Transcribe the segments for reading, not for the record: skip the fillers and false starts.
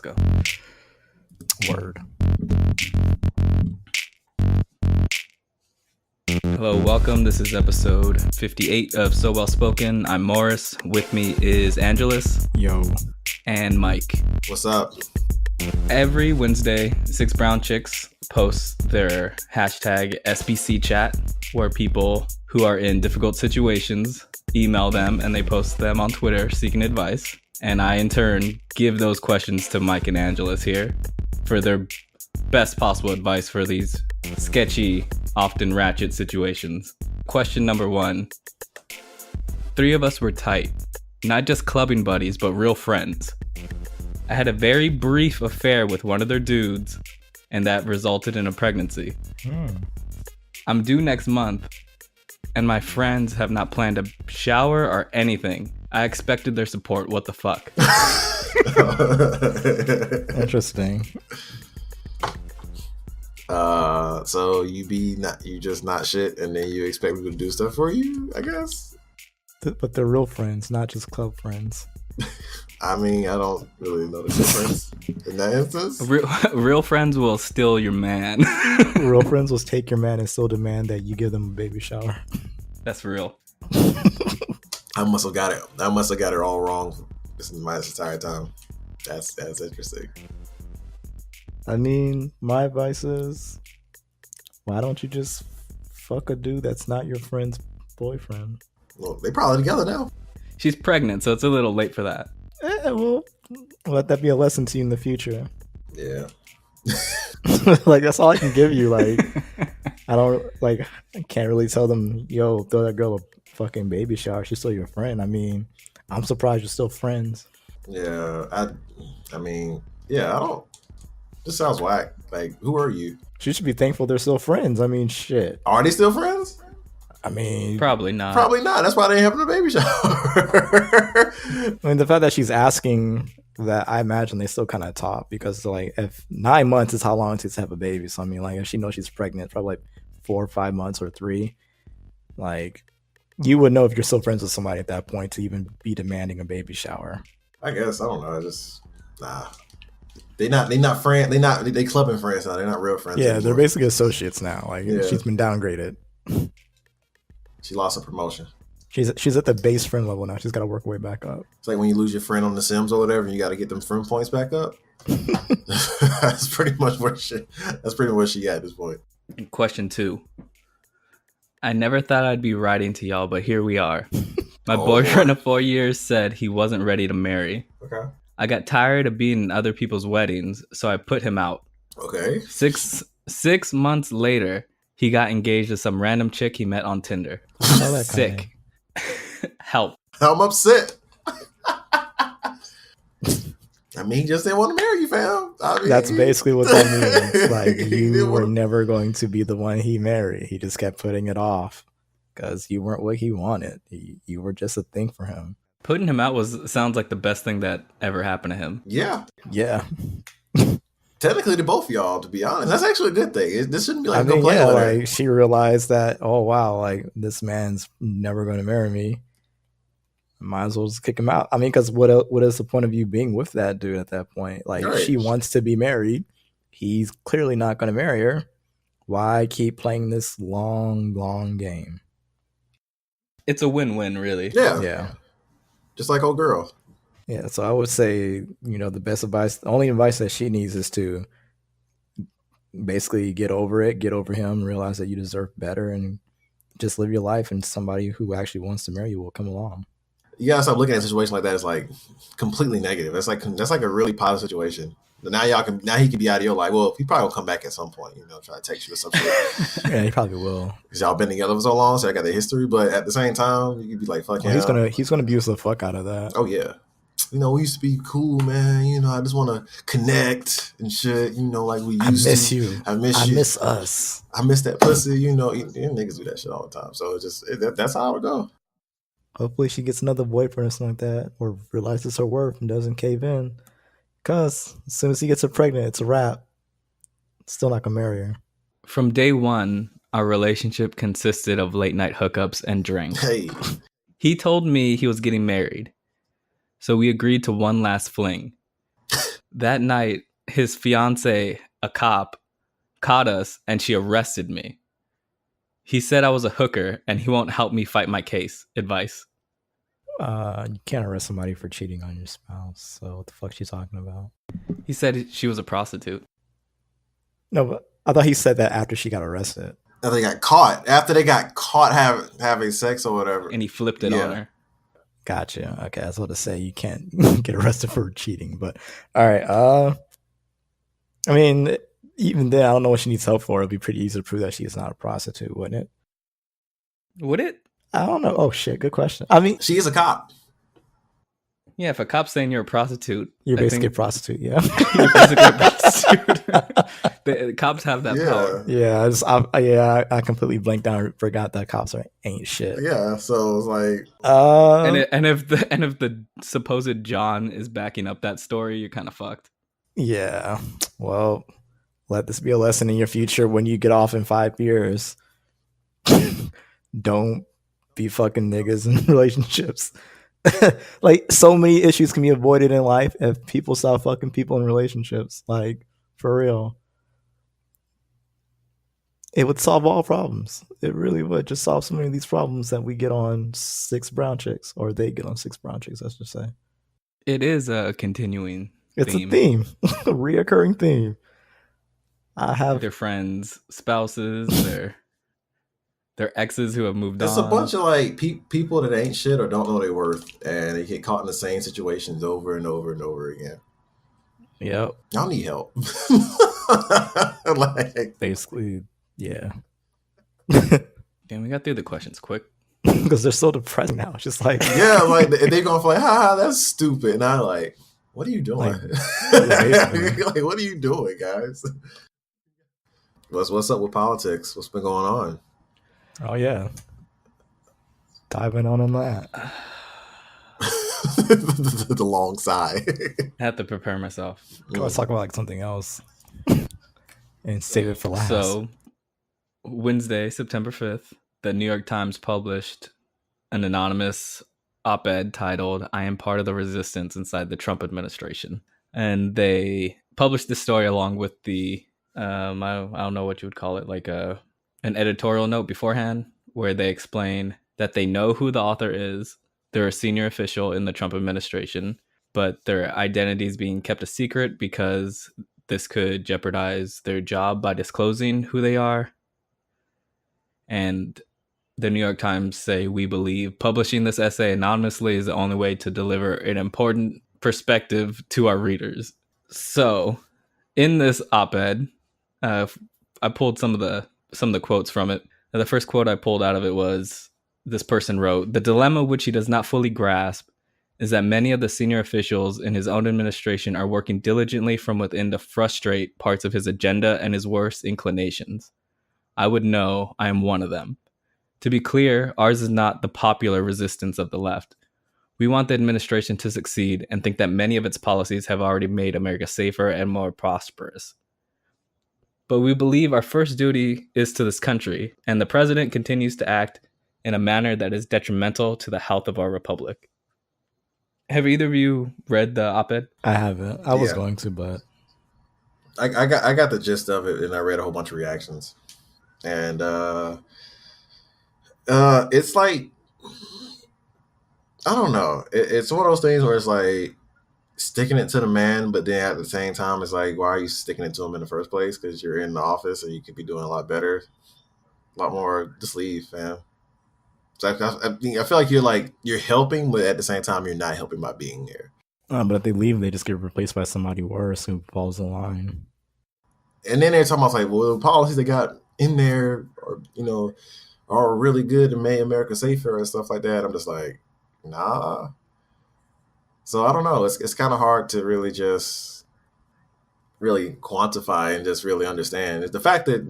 Let's go. Word. Hello, welcome. This is episode 58 of So Well Spoken. I'm Moris. With me is Angelus. Yo. And Mike. What's up? Every Wednesday, SixBrownChicks posts their hashtag SBC chat, where people who are in difficult situations email them and they post them on Twitter seeking advice. And I, in turn, give those questions to Mike and Angelus here for their best possible advice for these sketchy, often ratchet situations. Question number 1. 3 of us were tight. Not just clubbing buddies, but real friends. I had a very brief affair with one of their dudes, and that resulted in a pregnancy. I'm due next month, and my friends have not planned a shower or anything. I expected their support. What the fuck? Interesting. So you just not shit, and then you expect people to do stuff for you, I guess. But they're real friends, not just club friends. I mean, I don't really know the difference in that instance. Real friends will steal your man. Real friends will take your man and still demand that you give them a baby shower. That's real. I must have got it all wrong this entire time. That's interesting. I mean, my advice is, why don't you just fuck a dude that's not your friend's boyfriend? Well, they probably together now. She's pregnant, so it's a little late for that. Well, let that be a lesson to you in the future. Yeah. Like, that's all I can give you. Like, I can't really tell them, yo, throw that girl a fucking baby shower. She's still your friend. I mean, I'm surprised you're still friends. Yeah. I mean, yeah, I don't. This sounds whack. Like, who are you? She should be thankful they're still friends. I mean, shit. Are they still friends? I mean, Probably not. Probably not. That's why they ain't having a baby shower. I mean, the fact that she's asking that, I imagine they still kind of talk, because like, if 9 months is how long it takes to have a baby. So I mean, like, if she knows she's pregnant, probably like 4 or 5 months or 3, like, you would know if you're still friends with somebody at that point to even be demanding a baby shower. I guess, I don't know. I just They not friends. They clubbing friends now. They're not real friends. Yeah, anymore. they're basically associates now. Like, Yeah. She's been downgraded. She lost her promotion. She's at the base friend level now. She's got to work her way back up. It's like when you lose your friend on The Sims or whatever, and you got to get them friend points back up. That's pretty much where she at this point. Question 2. I never thought I'd be writing to y'all, but here we are. My boyfriend of 4 years said he wasn't ready to marry. Okay. I got tired of being in other people's weddings, so I put him out. Okay. Six months later, he got engaged to some random chick he met on Tinder. Sick. Help. I'm upset. I mean, he just didn't want to marry you, fam. I mean, That's basically what that means. Like, you were never going to be the one he married. He just kept putting it off because you weren't what he wanted. You were just a thing for him. Putting him out sounds like the best thing that ever happened to him. Yeah. Yeah. Technically, to both of y'all, to be honest, that's actually a good thing. This shouldn't be like no play with her. Like, she realized that, oh wow, like, this man's never going to marry me. Might as well just kick him out. I mean, because what is the point of you being with that dude at that point? Like, Right. She wants to be married. He's clearly not going to marry her. Why keep playing this long game? It's a win-win, really. Yeah. Just like old girl. Yeah, so I would say, the best advice, the only advice that she needs is to basically get over it, get over him, realize that you deserve better, and just live your life, and somebody who actually wants to marry you will come along. You gotta stop looking at a situation like that as like completely negative. That's like a really positive situation. Now he can be out of your life. Well, he probably will come back at some point, try to text you or something. Yeah, he probably will. Because y'all been together for so long, so I got the history. But at the same time, you could be like, fuck yeah. He's gonna abuse the fuck out of that. Oh yeah. We used to be cool, man. I just want to connect and shit. Like we used to. I miss you. I miss you. I miss us. I miss that pussy. Niggas do that shit all the time. So it's just that's how it go. Hopefully she gets another boyfriend or something like that, or realizes her worth and doesn't cave in. Because as soon as he gets her pregnant, it's a wrap. Still not gonna marry her. From day one, our relationship consisted of late night hookups and drinks. Hey. He told me he was getting married, so we agreed to one last fling. That night, his fiance, a cop, caught us and she arrested me. He said I was a hooker and he won't help me fight my case. Advice. You can't arrest somebody for cheating on your spouse. So what the fuck she talking about? He said she was a prostitute. No, but I thought he said that after she got arrested. After they got caught. After they got caught having sex or whatever. And he flipped it on her. Gotcha. Okay, I was about to say you can't get arrested for cheating, but all right. I mean, even then, I don't know what she needs help for. It'd be pretty easy to prove that she's not a prostitute, wouldn't it? Would it? I don't know. Oh shit, good question. I mean, she is a cop. Yeah, if a cop's saying you're a prostitute, you're basically a prostitute. Yeah, you're basically a prostitute. The cops have that power. Yeah, I completely blanked out and forgot that cops ain't shit. Yeah, so it's like, and if the supposed John is backing up that story, you're kind of fucked. Yeah, well, let this be a lesson in your future when you get off in 5 years. Don't be fucking niggas in relationships. Like, so many issues can be avoided in life if people stop fucking people in relationships. Like, for real. It would solve all problems. It really would just solve so many of these problems that we get on Six Brown Chicks, or they get on Six Brown Chicks, let's just say. It is a continuing It's theme. a theme. A reoccurring theme. I have their friends, spouses, their exes who have moved on. It's a bunch of like people that ain't shit or don't know their worth, and they get caught in the same situations over and over and over again. Yep. Y'all need help. Like, basically, yeah. Damn, we got through the questions quick. Because they're so depressing now. It's just like, yeah, like they're going for like, ha, that's stupid. And I'm like, what are you doing? Like, what are you doing, guys? What's up with politics? What's been going on? Oh yeah, diving on that. The long sigh. I have to prepare myself. Let's talk about like something else and save it for last. So, Wednesday, September 5th, the New York Times published an anonymous op-ed titled "I am part of the resistance inside the Trump administration," and they published this story along with the I don't know what you would call it, like an editorial note beforehand, where they explain that they know who the author is. They're a senior official in the Trump administration, but their identity is being kept a secret because this could jeopardize their job by disclosing who they are. And the New York Times say, "We believe publishing this essay anonymously is the only way to deliver an important perspective to our readers." So in this op-ed, I pulled some of the quotes from it. The first quote I pulled out of it was, this person wrote, "The dilemma which he does not fully grasp is that many of the senior officials in his own administration are working diligently from within to frustrate parts of his agenda and his worst inclinations. I would know I am one of them. To be clear, ours is not the popular resistance of the left. We want the administration to succeed and think that many of its policies have already made America safer and more prosperous. But we believe our first duty is to this country, and the president continues to act in a manner that is detrimental to the health of our republic." Have either of you read the op-ed? I haven't. I was going to, but I got the gist of it, and I read a whole bunch of reactions, and it's like, I don't know. It's one of those things where it's like sticking it to the man, but then at the same time, it's like, why are you sticking it to him in the first place? Because you're in the office and you could be doing a lot better, a lot more. Just leave, fam. So I feel like you're helping, but at the same time, you're not helping by being here. But if they leave, they just get replaced by somebody worse who falls in line. And then they're talking about like, well, the policies they got in there, are really good and made America safer and stuff like that. I'm just like, nah. So I don't know. It's kind of hard to really just really quantify and just really understand. It's the fact that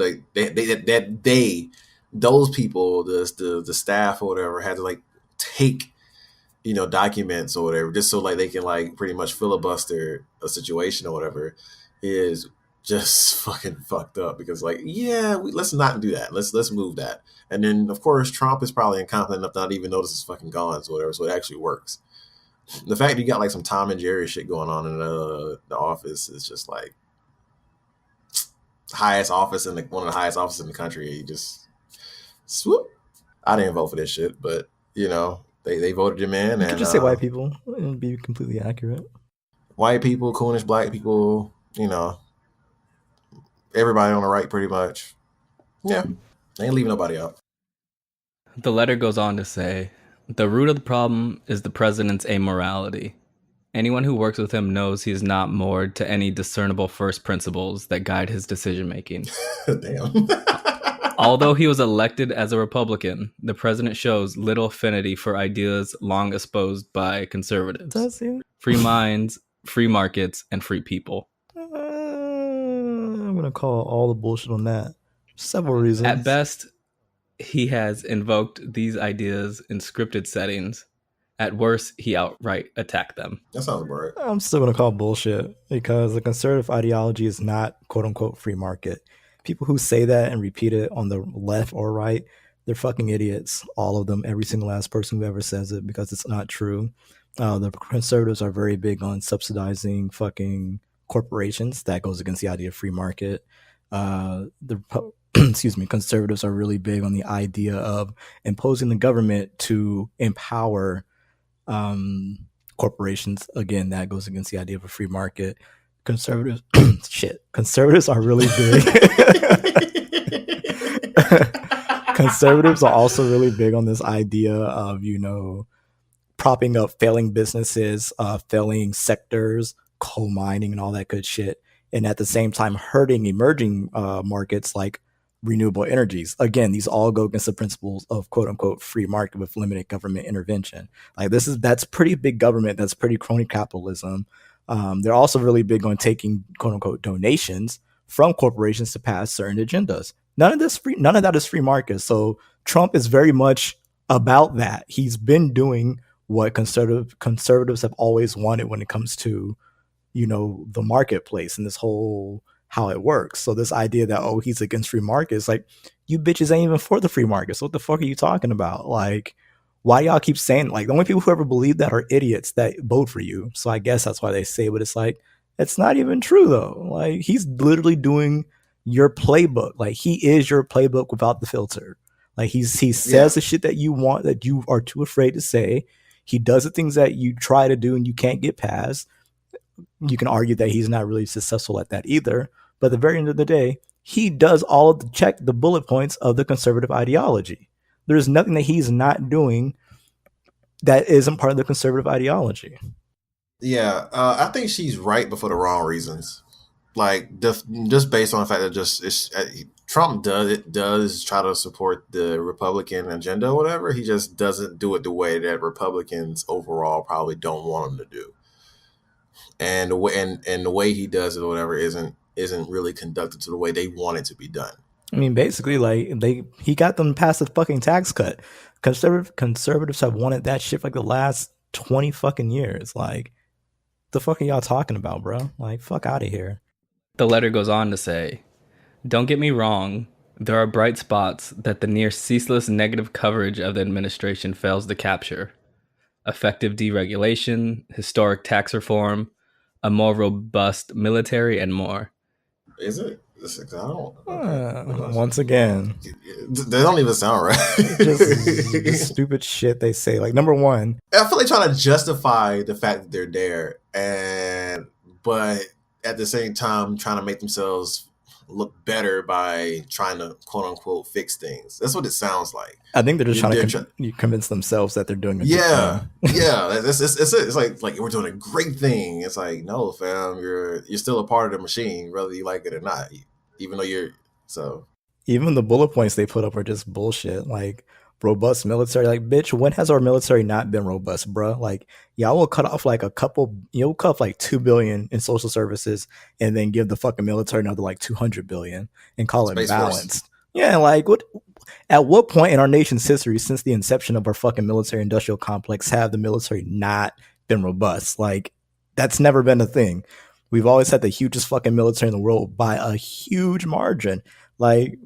those people, the staff or whatever, had to like take, documents or whatever, just so like they can like pretty much filibuster a situation or whatever, is just fucking fucked up. Because like, let's not do that. Let's move that. And then of course Trump is probably incompetent enough to not even notice his fucking gone or whatever, so it actually works. The fact that you got like some Tom and Jerry shit going on in the office is just like highest office in one of the highest offices in the country. You just swoop. I didn't vote for this shit, but they voted him in. You and could just say white people and be completely accurate. White people, coonish black people, everybody on the right pretty much. Yeah, they ain't leaving nobody out. The letter goes on to say, the root of the problem is the president's amorality. Anyone who works with him knows he is not moored to any discernible first principles that guide his decision-making. Damn. Although he was elected as a Republican, the president shows little affinity for ideas long espoused by conservatives. Does he? Free minds, free markets, and free people. I'm going to call all the bullshit on that. Several reasons. At best, he has invoked these ideas in scripted settings. At worst, he outright attacked them. That sounds about right. I'm still going to call bullshit because the conservative ideology is not quote unquote free market. People who say that and repeat it on the left or right, they're fucking idiots. All of them, every single last person who ever says it, because it's not true. The conservatives are very big on subsidizing fucking corporations. That goes against the idea of free market. Conservatives are really big on the idea of imposing the government to empower corporations. Again, that goes against the idea of a free market. Conservatives are really big. Conservatives are also really big on this idea of, propping up failing businesses, failing sectors, coal mining and all that good shit. And at the same time hurting emerging markets like renewable energies. Again, these all go against the principles of quote unquote free market with limited government intervention. Like that's pretty big government. That's pretty crony capitalism. They're also really big on taking quote unquote donations from corporations to pass certain agendas. None of that is free market. So Trump is very much about that. He's been doing what conservatives have always wanted when it comes to, the marketplace and this whole how it works. So this idea that, he's against free markets, like, you bitches ain't even for the free market. So what the fuck are you talking about? Like, why y'all keep saying, like, the only people who ever believe that are idiots that vote for you. So I guess that's why they say, but it's like, it's not even true though. Like, he's literally doing your playbook. Like, he is your playbook without the filter. Like, he says the shit that you want, that you are too afraid to say. He does the things that you try to do and you can't get past. You can argue that he's not really successful at that either. But at the very end of the day, he does all of the bullet points of the conservative ideology. There's nothing that he's not doing that isn't part of the conservative ideology. Yeah, I think she's right, but for the wrong reasons. Like, just based on the fact that Trump does try to support the Republican agenda or whatever. He just doesn't do it the way that Republicans overall probably don't want him to do. And the way he does it or whatever isn't really conducted to the way they want it to be done. I mean, basically, like, he got them past the fucking tax cut. Conservatives have wanted that shit for like the last 20 fucking years. Like, the fuck are y'all talking about, bro? Like, fuck out of here. The letter goes on to say, don't get me wrong, there are bright spots that the near ceaseless negative coverage of the administration fails to capture. Effective deregulation, historic tax reform, a more robust military, and more. Is it? Once again, they don't even sound right. just stupid shit they say. Like, number one, I feel like trying to justify the fact that they're there, but at the same time trying to make themselves look better by trying to quote unquote fix things. That's what it sounds like. I think they're just trying to convince themselves that they're doing a good thing. It's like we're doing a great thing. It's like, no, fam, you're still a part of the machine, whether you like it or not. Even though even the bullet points they put up are just bullshit. Like, robust military. Like, bitch, when has our military not been robust, bro? Like, y'all will cut off like you'll cut off like $2 billion in social services and then give the fucking military another like $200 billion and call it balanced. Force. Yeah, like, at what point in our nation's history since the inception of our fucking military industrial complex have the military not been robust? Like, that's never been a thing. We've always had the hugest fucking military in the world by a huge margin. Like,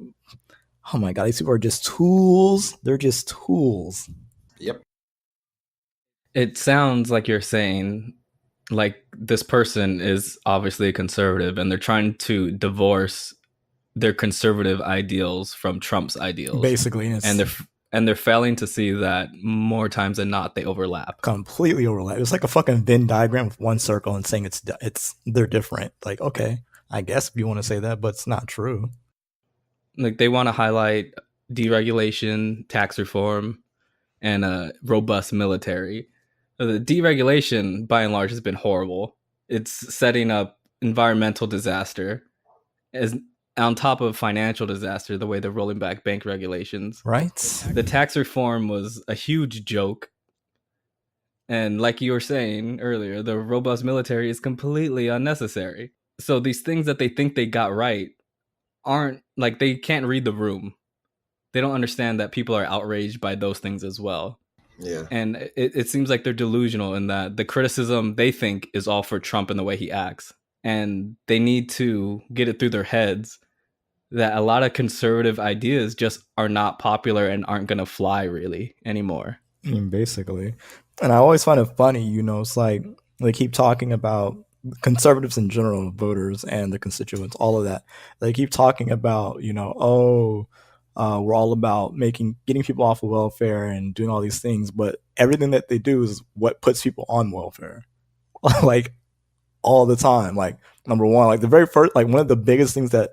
oh my God, these people are just tools. They're just tools. Yep. It sounds like you're saying, like, this person is obviously a conservative and they're trying to divorce their conservative ideals from Trump's ideals. Basically, And they're failing to see that more times than not they overlap. completely overlap. It's like a fucking Venn diagram with one circle and saying they're different. Like, okay, I guess if you want to say that, but it's not true. Like, they want to highlight deregulation, tax reform, and a robust military. The deregulation, by and large, has been horrible. It's setting up environmental disaster as on top of financial disaster, the way they're rolling back bank regulations. Right? The tax reform was a huge joke. And like you were saying earlier, the robust military is completely unnecessary. So these things that they think they got right aren't, like, they can't read the room. They don't understand that people are outraged by those things as well. Yeah. And it seems like they're delusional in that the criticism they think is all for Trump and the way he acts. And they need to get it through their heads that a lot of conservative ideas just are not popular and aren't going to fly really anymore. I mean, basically. And I always find it funny, it's like they keep talking about conservatives in general, voters and the constituents, all of that. They keep talking about, we're all about getting people off of welfare and doing all these things, but everything that they do is what puts people on welfare, like all the time. Like, number one, like the very first, like one of the biggest things that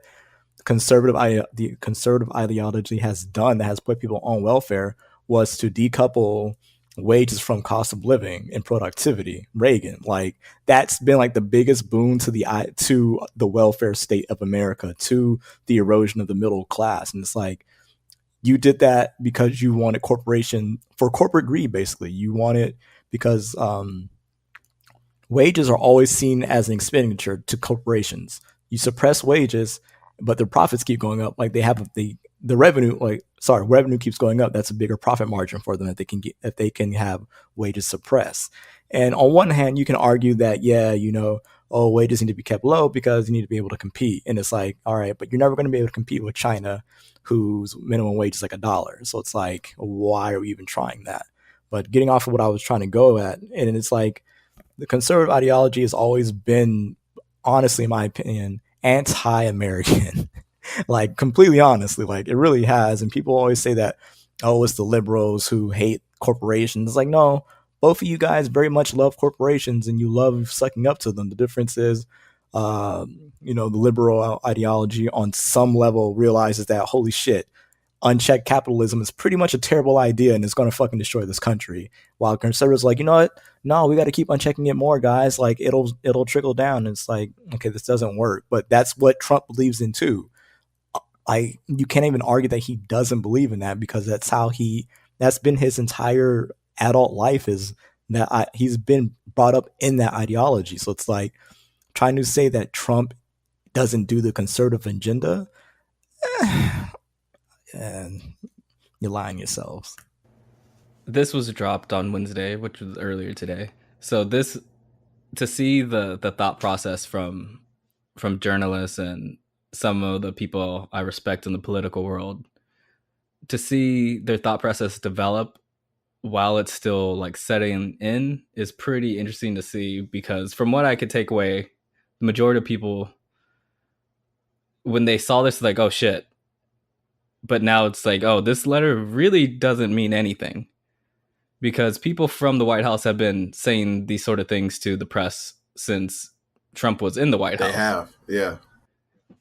the conservative ideology has done that has put people on welfare was to decouple wages from cost of living and productivity. Reagan, like, that's been like the biggest boon to the welfare state of America, to the erosion of the middle class. And it's like, you did that because you wanted corporate greed. Basically, you want it because wages are always seen as an expenditure to corporations. You suppress wages, but their profits keep going up. Like, they have the revenue, revenue keeps going up. That's a bigger profit margin for them if they can have wages suppressed. And on one hand, you can argue that, wages need to be kept low because you need to be able to compete. And it's like, all right, but you're never going to be able to compete with China, whose minimum wage is like $1. So it's like, why are we even trying that? But getting off of what I was trying to go at, and it's like, the conservative ideology has always been, honestly, in my opinion, anti-American. Like, completely honestly, like, it really has. And people always say that, oh, it's the liberals who hate corporations. It's like, no, both of you guys very much love corporations and you love sucking up to them. The difference is, the liberal ideology on some level realizes that, holy shit, unchecked capitalism is pretty much a terrible idea and it's going to fucking destroy this country. While conservatives are like, you know what? No, we got to keep unchecking it more, guys. Like, it'll trickle down. And it's like, okay, this doesn't work. But that's what Trump believes in too. You can't even argue that he doesn't believe in that, because that's been his entire adult life, is that he's been brought up in that ideology. So it's like, trying to say that Trump doesn't do the conservative agenda, and you're lying yourselves. This was dropped on Wednesday, which was earlier today. So to see the thought process from journalists and some of the people I respect in the political world, to see their thought process develop while it's still like setting in, is pretty interesting to see, because from what I could take away, the majority of people, when they saw this, like, oh shit. But now it's like, oh, this letter really doesn't mean anything, because people from the White House have been saying these sort of things to the press since Trump was in the White House. They have, yeah.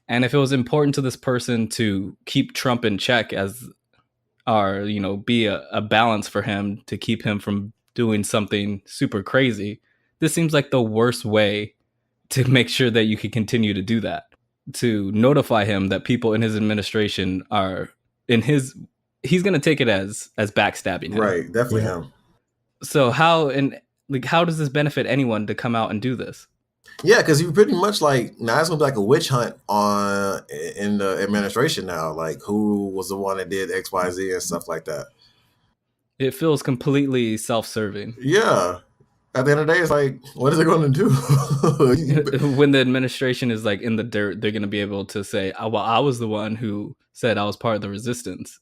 And if it was important to this person to keep Trump in check be a balance for him, to keep him from doing something super crazy, this seems like the worst way to make sure that you can continue to do that. To notify him that people in his administration are he's going to take it as backstabbing him. Right, definitely him. So how does this benefit anyone to come out and do this? Yeah, because you pretty much like, now it's gonna be like a witch hunt in the administration now, like who was the one that did XYZ and stuff like that. It feels completely self-serving. Yeah, At the end of the day, it's like, what is it going to do? When the administration is like in the dirt, they're going to be able to say, "Oh, well, I was the one who said I was part of the resistance."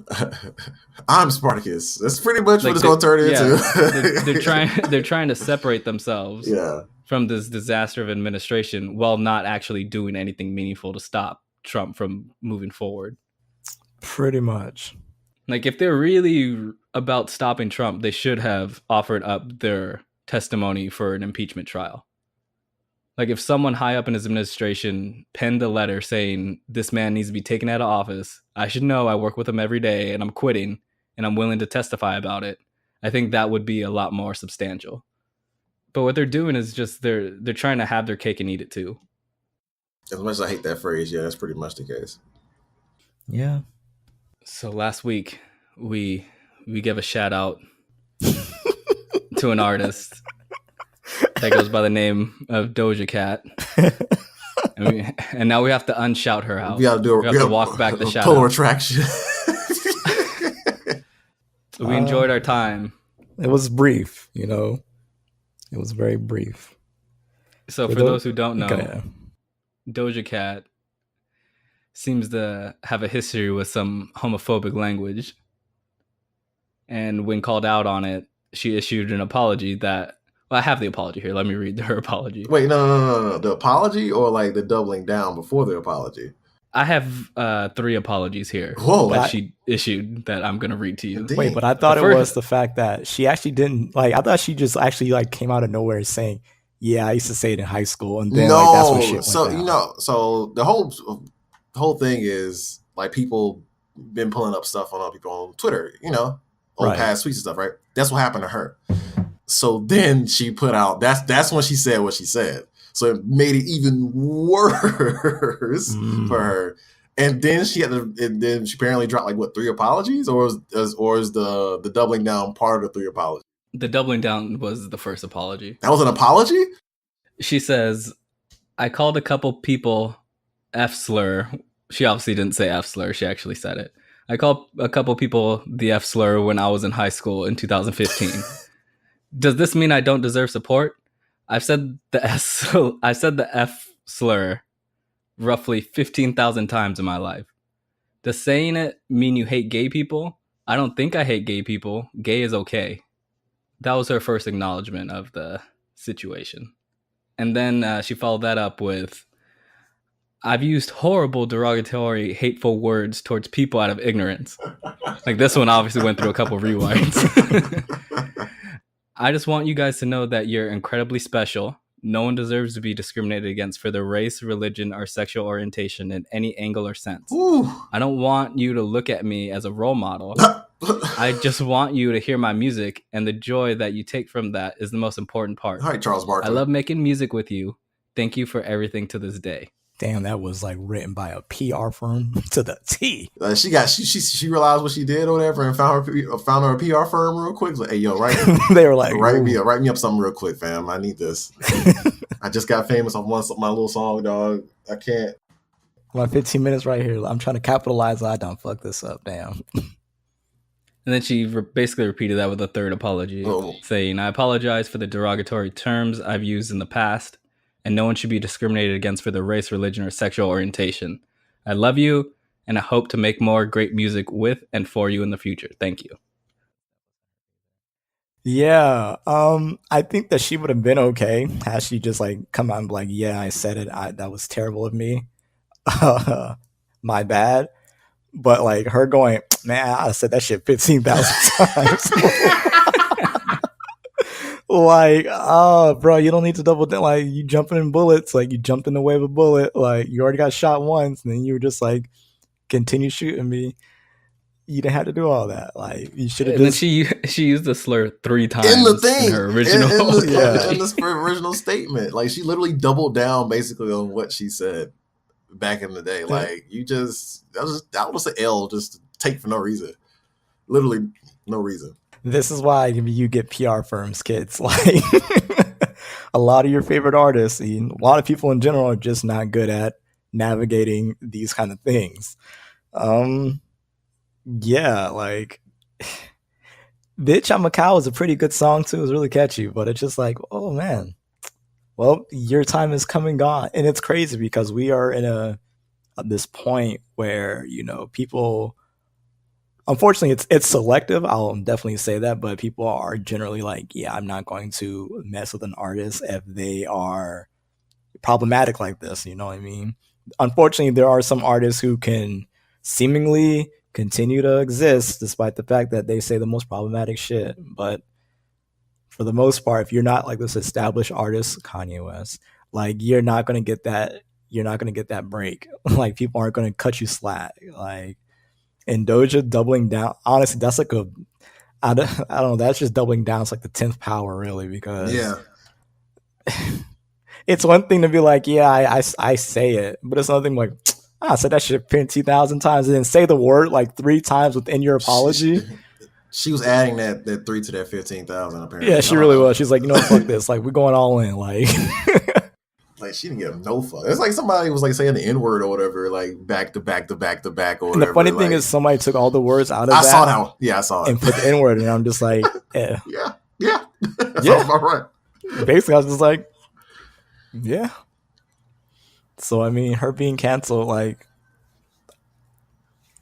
I'm Spartacus. That's pretty much Like what it's going to turn they're into. they're trying to separate themselves Yeah. from this disaster of administration while not actually doing anything meaningful to stop Trump from moving forward. Pretty much. Like, if they're really about stopping Trump, they should have offered up their testimony for an impeachment trial. Like, if someone high up in his administration penned a letter saying this man needs to be taken out of office, I should know, I work with him every day and I'm quitting and I'm willing to testify about it, I think that would be a lot more substantial. But what they're doing is just they're trying to have their cake and eat it too. As much as I hate that phrase, yeah, that's pretty much the case. Yeah. So last week we gave a shout out to an artist that goes by the name of Doja Cat, and now we have to unshout her out. We got to walk back the shout pull a out. retraction. We enjoyed our time. It was brief, you know. It was very brief. So for those who don't know, Doja Cat seems to have a history with some homophobic language. And when called out on it, she issued an apology that... Well, I have the apology here. Let me read her apology. Wait, no. The apology or like the doubling down before the apology? I have 3 apologies here she issued that I'm going to read to you. Wait, but I thought it was the fact that she actually didn't... Like, I thought she just actually like came out of nowhere saying, yeah, I used to say it in high school. And then that's what shit went down. So the whole thing is like people been pulling up stuff on other people on Twitter, on past tweets and stuff, right? That's what happened to her. So then she put out that's when she said what she said. So it made it even worse for her. And then she apparently dropped like what 3 apologies, or is the doubling down part of the 3 apologies? The doubling down was the first apology. That was an apology? She says, I called a couple people F slur. She obviously didn't say F slur. She actually said it. I called a couple people the F slur when I was in high school in 2015. Does this mean I don't deserve support? I've said the F slur roughly 15,000 times in my life. Does saying it mean you hate gay people? I don't think I hate gay people. Gay is okay. That was her first acknowledgement of the situation. And then she followed that up with, I've used horrible, derogatory, hateful words towards people out of ignorance. Like, this one obviously went through a couple rewinds. I just want you guys to know that you're incredibly special. No one deserves to be discriminated against for their race, religion, or sexual orientation in any angle or sense. Ooh. I don't want you to look at me as a role model. I just want you to hear my music, and the joy that you take from that is the most important part. All right, Charles Barkley. I love making music with you. Thank you for everything to this day. Damn, that was like written by a PR firm to the T. She realized what she did or whatever, and found her a PR firm real quick. Like, hey, yo, they were like, write me up something real quick, fam. I need this. I just got famous on my little song, dog. I can't. My 15 minutes right here. I'm trying to capitalize. I don't fuck this up. Damn. And then she basically repeated that with a third apology, saying, I apologize for the derogatory terms I've used in the past, and no one should be discriminated against for their race, religion, or sexual orientation. I love you, and I hope to make more great music with and for you in the future. Thank you. Yeah, I think that she would have been okay had she just like come out and be like, yeah, I said it. That was terrible of me. My bad. But like her going, man, I said that shit 15,000 times. Like, bro, you don't need to double down. Like, you jumping in bullets. Like, you jumped in the way of a bullet. Like, you already got shot once, and then you were just like, continue shooting me. You didn't have to do all that. Like, you should have. And then she used the slur 3 times in the thing in her original in this original statement. Like, she literally doubled down basically on what she said back in the day. Like, that was an L just to take for no reason. Literally no reason. This is why you get PR firms, kids. Like, a lot of your favorite artists, and a lot of people in general, are just not good at navigating these kind of things. Yeah, like Bitch, I'm a Cow is a pretty good song too. It's really catchy, but it's just like, oh man, well, your time is come and gone. And it's crazy because we are in this point where, people, unfortunately, it's selective. I'll definitely say that, but people are generally like, yeah, I'm not going to mess with an artist if they are problematic like this. You know what I mean? Unfortunately, there are some artists who can seemingly continue to exist despite the fact that they say the most problematic shit. But for the most part, if you're not like this established artist, Kanye West, like you're not gonna get that. You're not gonna get that break. Like people aren't gonna cut you slack. Like, and Doja doubling down. Honestly, that's like I don't know. That's just doubling down. It's like the 10th power, really, because Yeah. it's one thing to be like, yeah, I say it, but it's another thing like, I said that shit 50,000 times and then say the word like 3 times within your apology. She was adding that 3 to that 15,000 apparently. Yeah, she really was. She's like, fuck this. Like, we're going all in. Like, like she didn't give no fuck. It's like somebody was like saying the N word or whatever, like back to back to back to back or whatever. And the funny thing is, somebody took all the words out of I that. saw that one. Yeah, I saw it. And put the N word, and I'm just like, yeah. Yeah. That sounds about right. Basically, I was just like, yeah. So, I mean, her being canceled, like,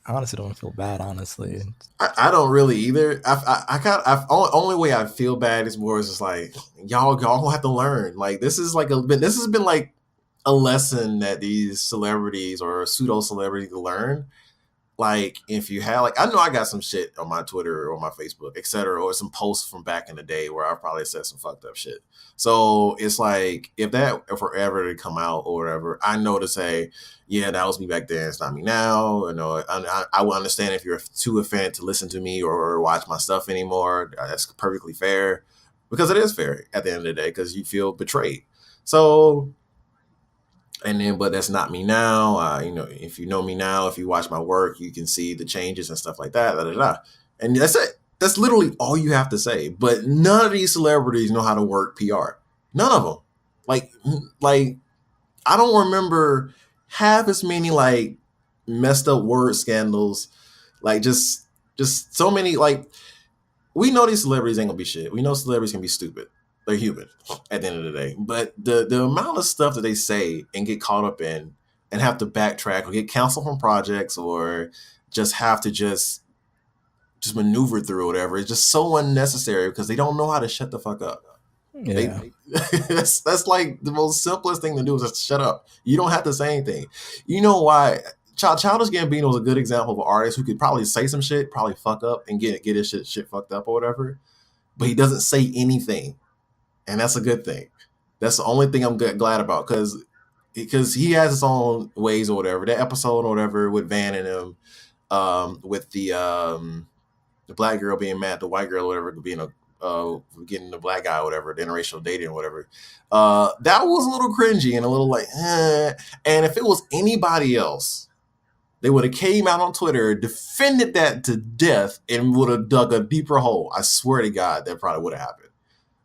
I honestly don't feel bad, honestly. I don't really either. Only way I feel bad is more just like y'all gonna have to learn. Like this has been like a lesson that these celebrities or pseudo celebrities learn. Like if you have like I know I got some shit on my Twitter or my Facebook, etc., or some posts from back in the day where I probably said some fucked up shit. So it's like if forever to come out or whatever, I know to say, yeah, that was me back then. It's not me now. You know, I will understand if you're too offended to listen to me or watch my stuff anymore. That's perfectly fair because it is fair at the end of the day because you feel betrayed. So. And then, but that's not me now. If you know me now, if you watch my work, you can see the changes and stuff like that. And that's it. That's literally all you have to say. But none of these celebrities know how to work PR. None of them. Like I don't remember half as many like messed up word scandals. Like just so many. Like we know these celebrities ain't gonna be shit. We know celebrities can be stupid. They're human at the end of the day. But the amount of stuff that they say and get caught up in and have to backtrack or get canceled from projects or just have to just maneuver through or whatever is just so unnecessary because they don't know how to shut the fuck up. Yeah. That's like the most simplest thing to do is just shut up. You don't have to say anything. You know why? Childish Gambino was a good example of an artist who could probably say some shit, probably fuck up and get his shit fucked up or whatever. But he doesn't say anything. And that's a good thing. That's the only thing I'm glad about because he has his own ways or whatever. That episode or whatever with Van and him, with the black girl being mad at the white girl or whatever, being getting the black guy or whatever, the interracial dating or whatever. That was a little cringy and a little like, And if it was anybody else, they would have came out on Twitter, defended that to death, and would have dug a deeper hole. I swear to God, that probably would have happened.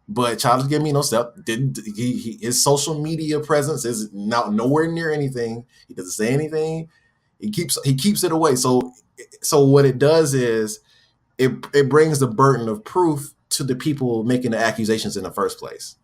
But Childish Gambino didn't. His social media presence is now nowhere near anything. He doesn't say anything. He keeps it away. So what it does is it brings the burden of proof to the people making the accusations in the first place.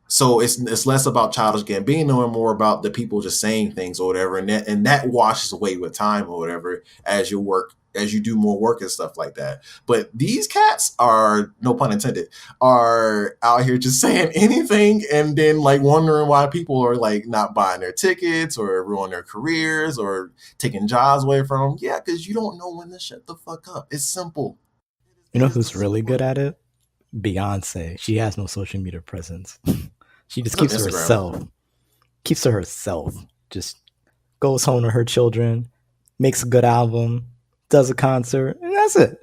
So it's less about Childish Gambino and more about the people just saying things or whatever, and that washes away with time or whatever as you do more work and stuff like that. But these cats are, no pun intended, are out here just saying anything and then like wondering why people are like not buying their tickets or ruining their careers or taking jobs away from them. Yeah, because you don't know when to shut the fuck up. It's simple. You know who's really good at it? Beyonce. She has no social media presence. She just keeps to herself. Keeps to herself. Just goes home to her children, makes a good album, does a concert, and that's it.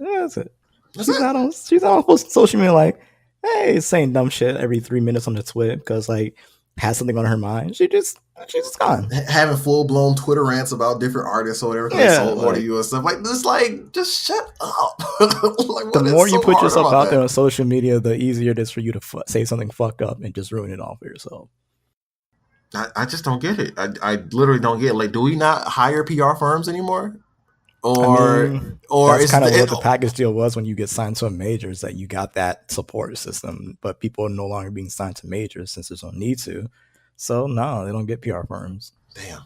She's not on social media like, hey, saying dumb shit every 3 minutes on the Twitter because like has something on her mind. She's just gone. Having full blown Twitter rants about different artists or whatever. Yeah, sold more to you and stuff like this. Like, just shut up. Like, the more you put yourself out there on social media, the easier it is for you to say something fucked up and just ruin it all for yourself. I just don't get it. I literally don't get it. Like, do we not hire PR firms anymore? or that's it's kind of what the package deal was when you get signed to a major, is that you got that support system, but people are no longer being signed to majors since there's no need to. So no, they don't get PR firms. Damn,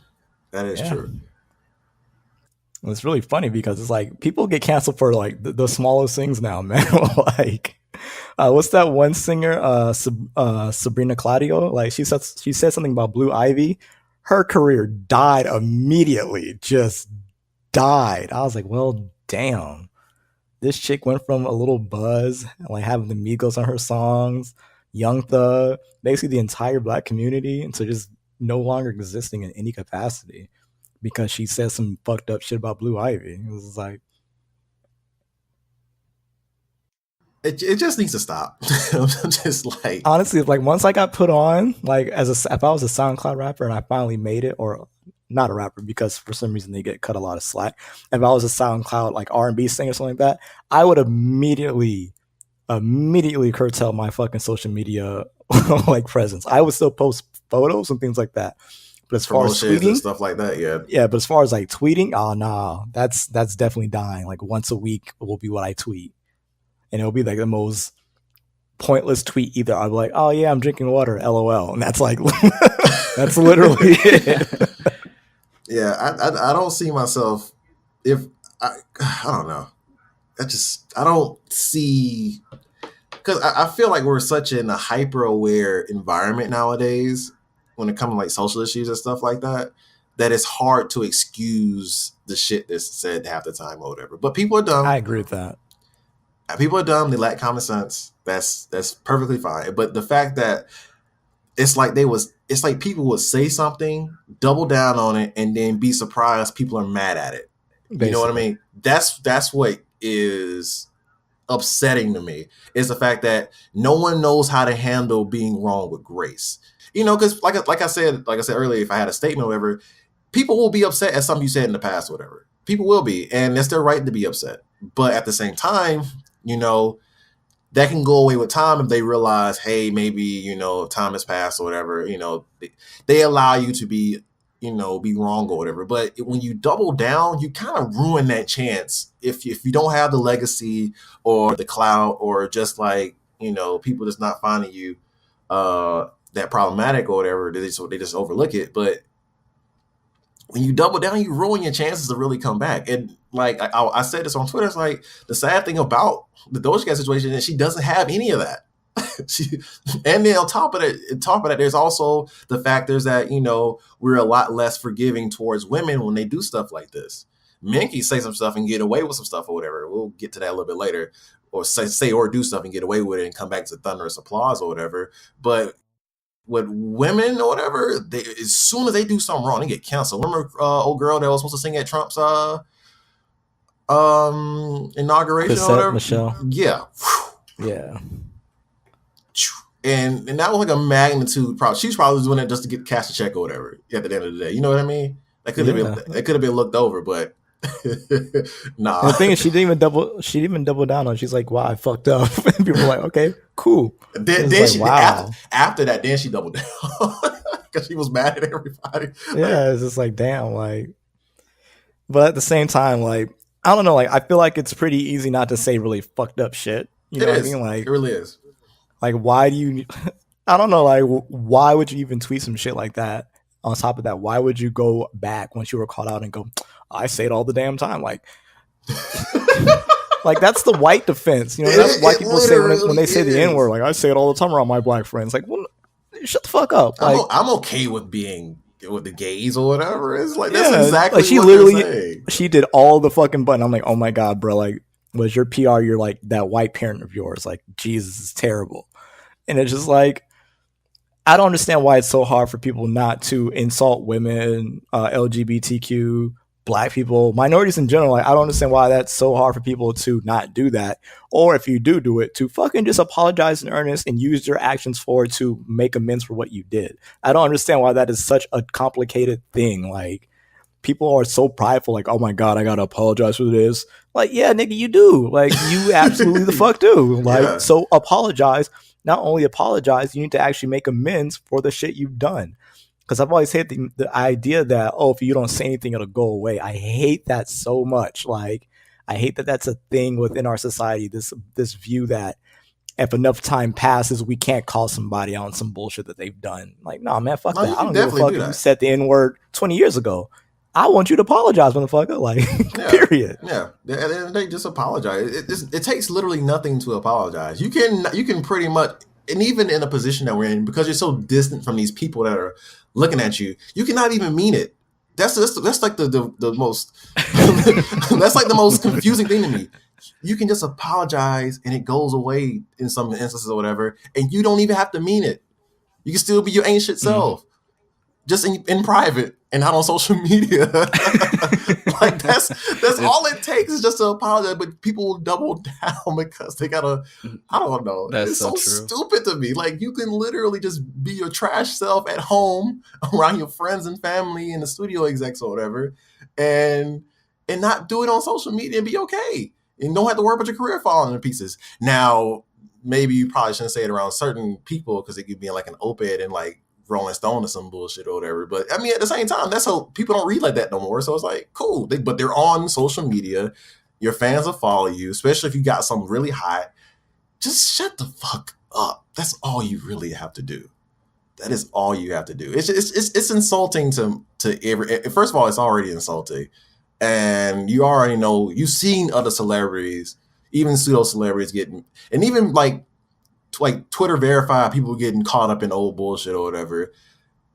that is true. It's really funny because it's like people get canceled for like the smallest things now, man. Like, what's that one singer, Sabrina Claudio? Like she said something about Blue Ivy. Her career died immediately, just died. I was like, well, damn. This chick went from a little buzz, like having the Migos on her songs, Young Thug, basically the entire black community, into just no longer existing in any capacity because she said some fucked up shit about Blue Ivy. It was like, it just needs to stop. I'm just like, honestly, like once I got put on, like if I was a SoundCloud rapper and I finally made it, or not a rapper because for some reason they get cut a lot of slack. If I was a SoundCloud like R&B singer or something like that, I would immediately curtail my fucking social media like presence. I would still post photos and things like that. But as far as tweeting and stuff like that, but as far as like tweeting, oh no, that's definitely dying. Like once a week will be what I tweet, and it'll be like the most pointless tweet either. I'll be like, oh yeah, I'm drinking water, LOL, and that's like that's literally it. Yeah, I don't see myself if I don't know. I don't see, because I feel like we're such in a hyper aware environment nowadays when it comes to like social issues and stuff like that, that it's hard to excuse the shit that's said half the time or whatever. But people are dumb. I agree with that. People are dumb. They lack common sense. That's perfectly fine. But the fact that it's like people would say something, double down on it, and then be surprised people are mad at it. Basically. You know what I mean? That's what is upsetting to me, is the fact that no one knows how to handle being wrong with grace. You know, because like I said earlier, if I had a statement or whatever, people will be upset at something you said in the past or whatever. People will be, and it's their right to be upset. But at the same time, you know, that can go away with time if they realize, hey, maybe, you know, time has passed or whatever, you know, they allow you to be, you know, be wrong or whatever. But when you double down, you kind of ruin that chance. If you don't have the legacy or the clout, or just like, you know, people just not finding you that problematic or whatever, they just overlook it. But when you double down, you ruin your chances to really come back. And like I said this on Twitter, it's like the sad thing about the Doja Cat situation is she doesn't have any of that. And then on top of that, there's also the factors that, you know, we're a lot less forgiving towards women when they do stuff like this. Men can say some stuff and get away with some stuff or whatever. We'll get to that a little bit later. Or say or do stuff and get away with it and come back to thunderous applause or whatever. But with women or whatever, as soon as they do something wrong, they get canceled. Remember old girl that was supposed to sing at Trump's inauguration or whatever? Michelle. Yeah. Yeah. And that was like a magnitude problem. She's probably doing it just to get cash a check or whatever at the end of the day. You know what I mean? That could have been looked over, but nah. And the thing is, she didn't even double down on it. She's like, wow, I fucked up. And people were like, okay, cool. Then like, she, wow. After that, then she doubled down because she was mad at everybody. Yeah, it's just like, damn, like. But at the same time, like, I don't know, like, I feel like it's pretty easy not to say really fucked up shit. You know what I mean? Like, it really is. Like, why do you? I don't know. Like, why would you even tweet some shit like that? On top of that, why would you go back once you were called out and go, I say it all the damn time? Like, like that's the white defense. You know, that's white people say when they say the N-word. Like, I say it all the time around my black friends. Like, well, shut the fuck up. Like, I'm okay with being with the gays or whatever. It's like, that's exactly like, she what literally they're saying. She did all the fucking button. I'm like, oh my God, bro. Like, was your PR, you're like that white parent of yours. Like, Jesus is terrible. And it's just like, I don't understand why it's so hard for people not to insult women, LGBTQ, black people, minorities in general. Like, I don't understand why that's so hard for people to not do that. Or if you do it, to fucking just apologize in earnest and use your actions forward to make amends for what you did. I don't understand why that is such a complicated thing. Like, people are so prideful, like, oh my God, I gotta apologize for this. Like, yeah, nigga, you do. Like, you absolutely the fuck do. Like, yeah. So apologize. Not only apologize, you need to actually make amends for the shit you've done. Because I've always hated the idea that, oh, if you don't say anything, it'll go away. I hate that so much. Like, I hate that that's a thing within our society. This view that if enough time passes, we can't call somebody out on some bullshit that they've done. Like, nah, man, fuck that. I don't give a fuck if you said the N-word 20 years ago. I want you to apologize, motherfucker. Like, period. Yeah. And they just apologize. It takes literally nothing to apologize. You can pretty much, and even in a position that we're in, because you're so distant from these people that are looking at you, you cannot even mean it. That's like the most that's like the most confusing thing to me. You can just apologize and it goes away in some instances or whatever, and you don't even have to mean it. You can still be your ancient self, just in private and not on social media. Like that's all it takes is just to apologize. But people will double down because they gotta. I don't know. That's it's so stupid to me. Like you can literally just be your trash self at home around your friends and family and the studio execs or whatever, and not do it on social media and be okay. And don't have to worry about your career falling to pieces. Now, maybe you probably shouldn't say it around certain people because it could be like an op-ed and like Rolling Stone or some bullshit or whatever. But I mean, at the same time, that's how people don't read like that no more. So it's like, cool. But they're on social media. Your fans will follow you, especially if you got something really hot. Just shut the fuck up. That's all you really have to do. That is all you have to do. It's insulting to every. First of all, it's already insulting. And you already know, you've seen other celebrities, even pseudo celebrities getting, and even like Twitter verified people getting caught up in old bullshit or whatever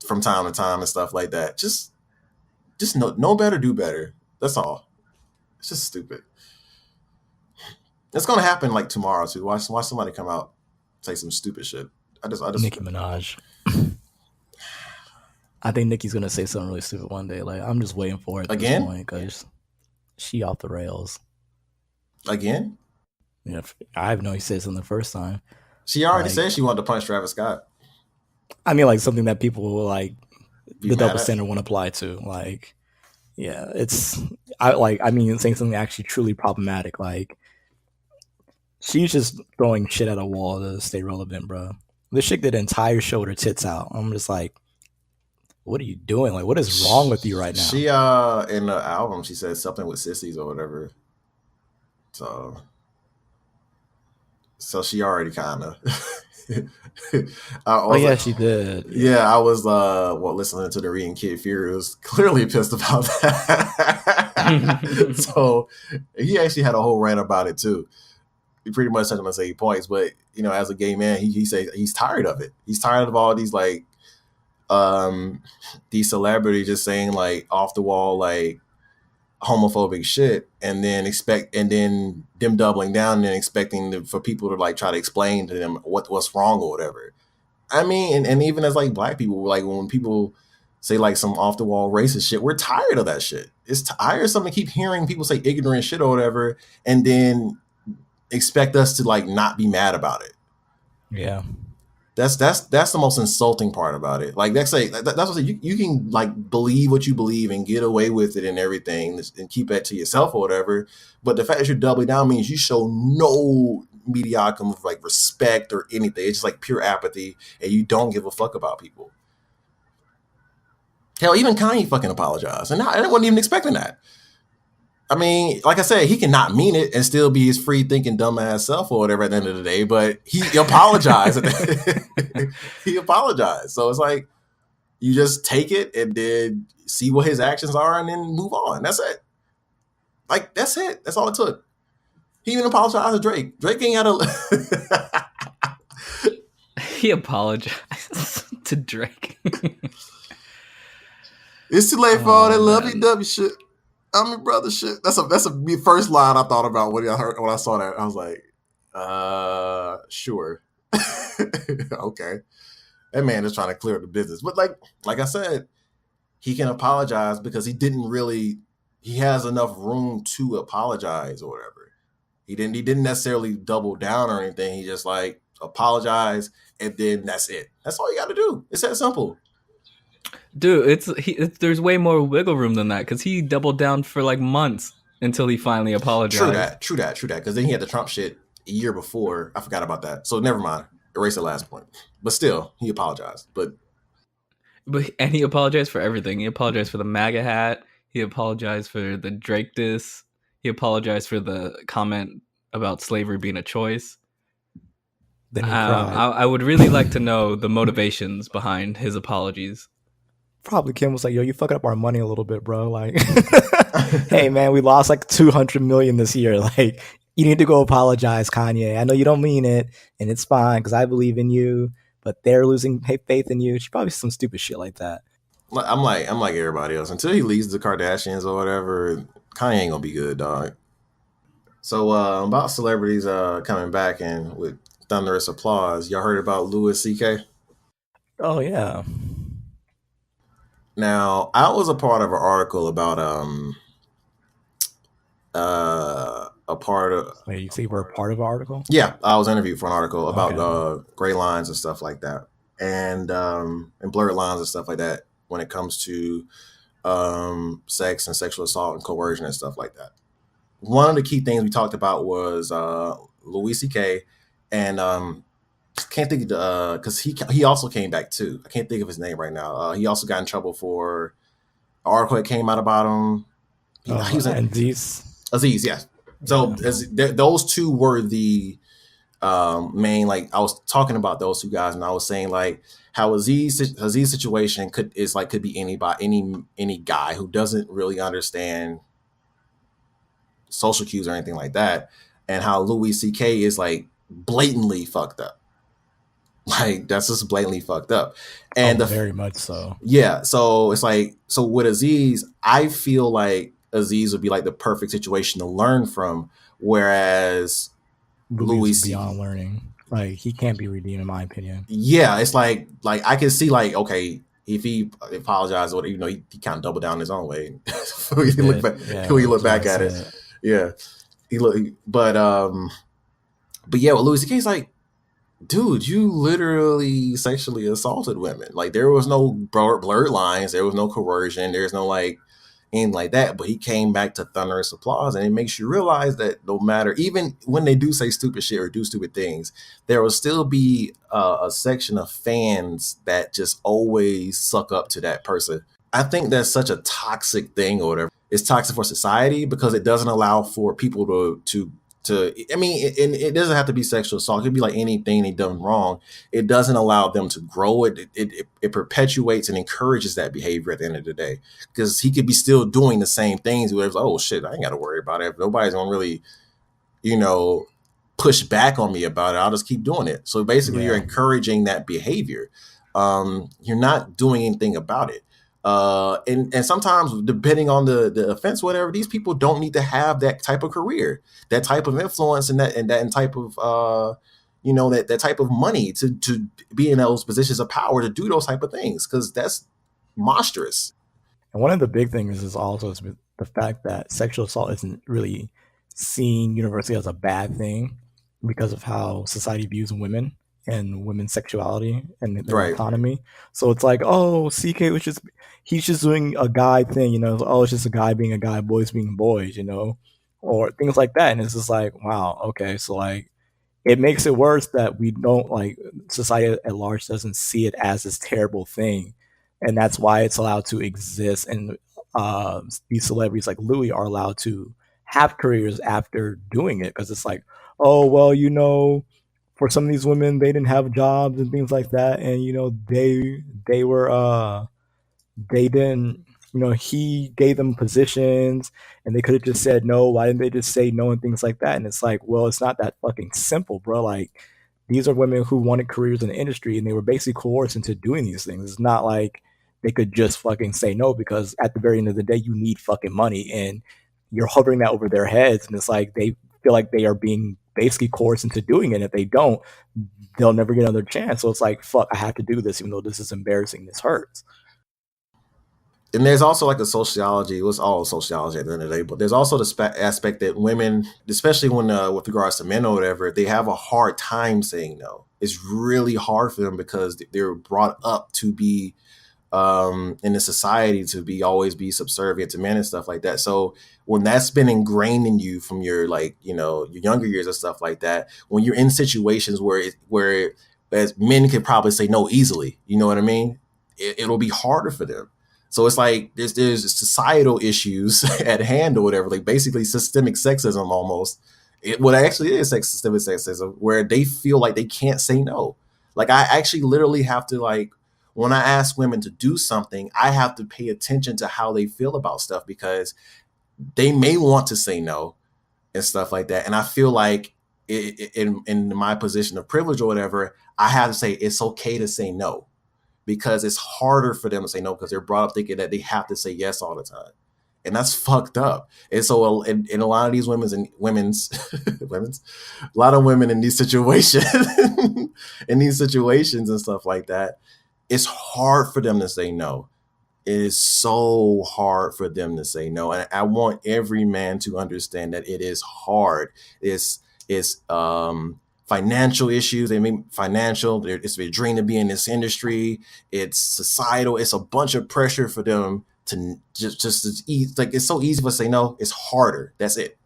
from time to time and stuff like that. Just know better, do better. That's all. It's just stupid. It's gonna happen like tomorrow too. Watch somebody come out, say some stupid shit. I just Nicki Minaj. I think Nicki's gonna say something really stupid one day. Like I'm just waiting for it at this point because she off the rails again. Yeah, I know he said something the first time. She already said she wanted to punch Travis Scott. I mean, like something that people will like the double standard won't apply to. Like, yeah, I mean, saying something actually truly problematic. Like, she's just throwing shit at a wall to stay relevant, bro. This chick did an entire show with her tits out. I'm just like, what are you doing? Like, what is wrong with you right now? She in the album she said something with sissies or whatever. So she already kind of. Oh yeah, she did. Yeah, I was listening to the Reading Kid Fury. Was clearly pissed about that. So he actually had a whole rant about it too. He pretty much said on the same points, but you know, as a gay man, he says he's tired of it. He's tired of all these like these celebrities just saying like off the wall like homophobic shit and then them doubling down and expecting for people to like try to explain to them what's wrong or whatever. I mean, and even as like black people, like when people say like some off the wall racist shit, we're tired of that shit. It's tiresome to keep hearing people say ignorant shit or whatever and then expect us to like not be mad about it. Yeah. That's the most insulting part about it. Like that's what you can like believe what you believe and get away with it and everything and keep that to yourself or whatever. But the fact that you're doubling down means you show no mediocre of like respect or anything. It's just like pure apathy and you don't give a fuck about people. Hell, even Kanye fucking apologized, and I wasn't even expecting that. I mean, like I said, he can not mean it and still be his free thinking dumbass self or whatever at the end of the day, but he apologized. He apologized. So it's like, you just take it and then see what his actions are and then move on. That's it. Like, that's it. That's all it took. He even apologized to Drake. Drake ain't had a... He apologized to Drake. It's too late for all that lovey-dovey shit. I'm your brother shit. That's a first line I thought about when I saw that. I was like, sure. Okay. That man is trying to clear up the business. But like I said, he can apologize because he has enough room to apologize or whatever. He didn't necessarily double down or anything. He just like apologize and then that's it. That's all you got to do. It's that simple. Dude, there's way more wiggle room than that because he doubled down for like months until he finally apologized. True that. Because then he had the Trump shit a year before. I forgot about that. So never mind. Erase the last point. But still, he apologized. But And he apologized for everything. He apologized for the MAGA hat. He apologized for the Drake diss. He apologized for the comment about slavery being a choice. Then he cried. I would really like to know the motivations behind his apologies. Probably Kim was like, "Yo, you fucking up our money a little bit, bro. Like, hey man, we lost like 200 million this year. Like, you need to go apologize, Kanye. I know you don't mean it, and it's fine because I believe in you, but they're losing faith in you." She probably some stupid shit like that. I'm like everybody else. Until he leads the Kardashians or whatever, Kanye ain't gonna be good, dog. So about celebrities coming back and with thunderous applause, y'all heard about Louis C.K.? Oh yeah. Now, I was a part of an article about a part of. Wait, you see, we're a part of an article. Yeah, I was interviewed for an article about Okay. gray lines and stuff like that, and blurred lines and stuff like that when it comes to sex and sexual assault and coercion and stuff like that. One of the key things we talked about was Louis C.K. and can't think of because he also came back too. I can't think of his name right now. He also got in trouble for an article that came out about him. He was And these. Aziz, yeah. So those two were the main. Like I was talking about those two guys, and I was saying like how Aziz situation could be anybody, any guy who doesn't really understand social cues or anything like that, and how Louis C.K. is like blatantly fucked up. Like that's just blatantly fucked up, and very much so. Yeah, so it's like with Aziz, I feel like Aziz would be like the perfect situation to learn from, whereas Louis beyond learning. Like he can't be redeemed, in my opinion. Yeah, it's like I can see like okay, if he apologized or he kind of doubled down his own way. we look back at it. Yeah, but yeah, with Louis C.K.'s like, dude, you literally sexually assaulted women. Like there was no blurred lines, there was no coercion, there's no like anything like that. But he came back to thunderous applause, and it makes you realize that no matter, even when they do say stupid shit or do stupid things, there will still be a section of fans that just always suck up to that person. I think that's such a toxic thing or whatever. It's toxic for society because it doesn't allow for people to I mean, it doesn't have to be sexual assault. It could be like anything they've done wrong. It doesn't allow them to grow. It perpetuates and encourages that behavior at the end of the day, because he could be still doing the same things. Where it's like, oh shit, I ain't got to worry about it. If nobody's gonna really, push back on me about it, I'll just keep doing it. So basically, you're encouraging that behavior. You're not doing anything about it. And sometimes depending on the offense, whatever, these people don't need to have that type of career, that type of influence, and that type of that type of money to be in those positions of power to do those type of things, because that's monstrous. And one of the big things is also the fact that sexual assault isn't really seen universally as a bad thing because of how society views women and women's sexuality and their autonomy. So it's like, oh, CK he's just doing a guy thing, oh, it's just a guy being a guy, boys being boys, or things like that. And it's just like, wow, okay, so like it makes it worse that we don't, like, society at large doesn't see it as this terrible thing, and that's why it's allowed to exist. And these celebrities like Louie are allowed to have careers after doing it, because it's like, oh well, for some of these women, they didn't have jobs and things like that, and they were they didn't, he gave them positions, and they could have just said no. Why didn't they just say no and things like that? And it's like, well, it's not that fucking simple, bro. Like, these are women who wanted careers in the industry, and they were basically coerced into doing these things. It's not like they could just fucking say no, because at the very end of the day, you need fucking money, and you're hovering that over their heads, and it's like they feel like they are being basically coerced into doing it. And if they don't, they'll never get another chance. So it's like, fuck, I have to do this, even though this is embarrassing. This hurts. And there's also like a sociology. It was all sociology at the end of the day, but there's also the aspect that women, especially when with regards to men or whatever, they have a hard time saying no. It's really hard for them because they're brought up to be in the society to always be subservient to men and stuff like that. So when that's been ingrained in you from your your younger years and stuff like that, when you're in situations where as men can probably say no easily, you know what I mean? it'll be harder for them. So it's like there's societal issues at hand or whatever, like basically systemic sexism almost. What actually is systemic sexism, where they feel like they can't say no. Like I actually literally have to, like, when I ask women to do something, I have to pay attention to how they feel about stuff, because they may want to say no and stuff like that. And I feel like in my position of privilege or whatever, I have to say it's okay to say no, because it's harder for them to say no because they're brought up thinking that they have to say yes all the time. And that's fucked up. And so in a lot of these women's a lot of women in these situations, and stuff like that, it's hard for them to say no. It is so hard for them to say no. And I want every man to understand that it is hard. It's financial issues. I mean, financial, it's a dream to be in this industry. It's societal. It's a bunch of pressure for them to just eat. Like, it's so easy to say no. It's harder. That's it.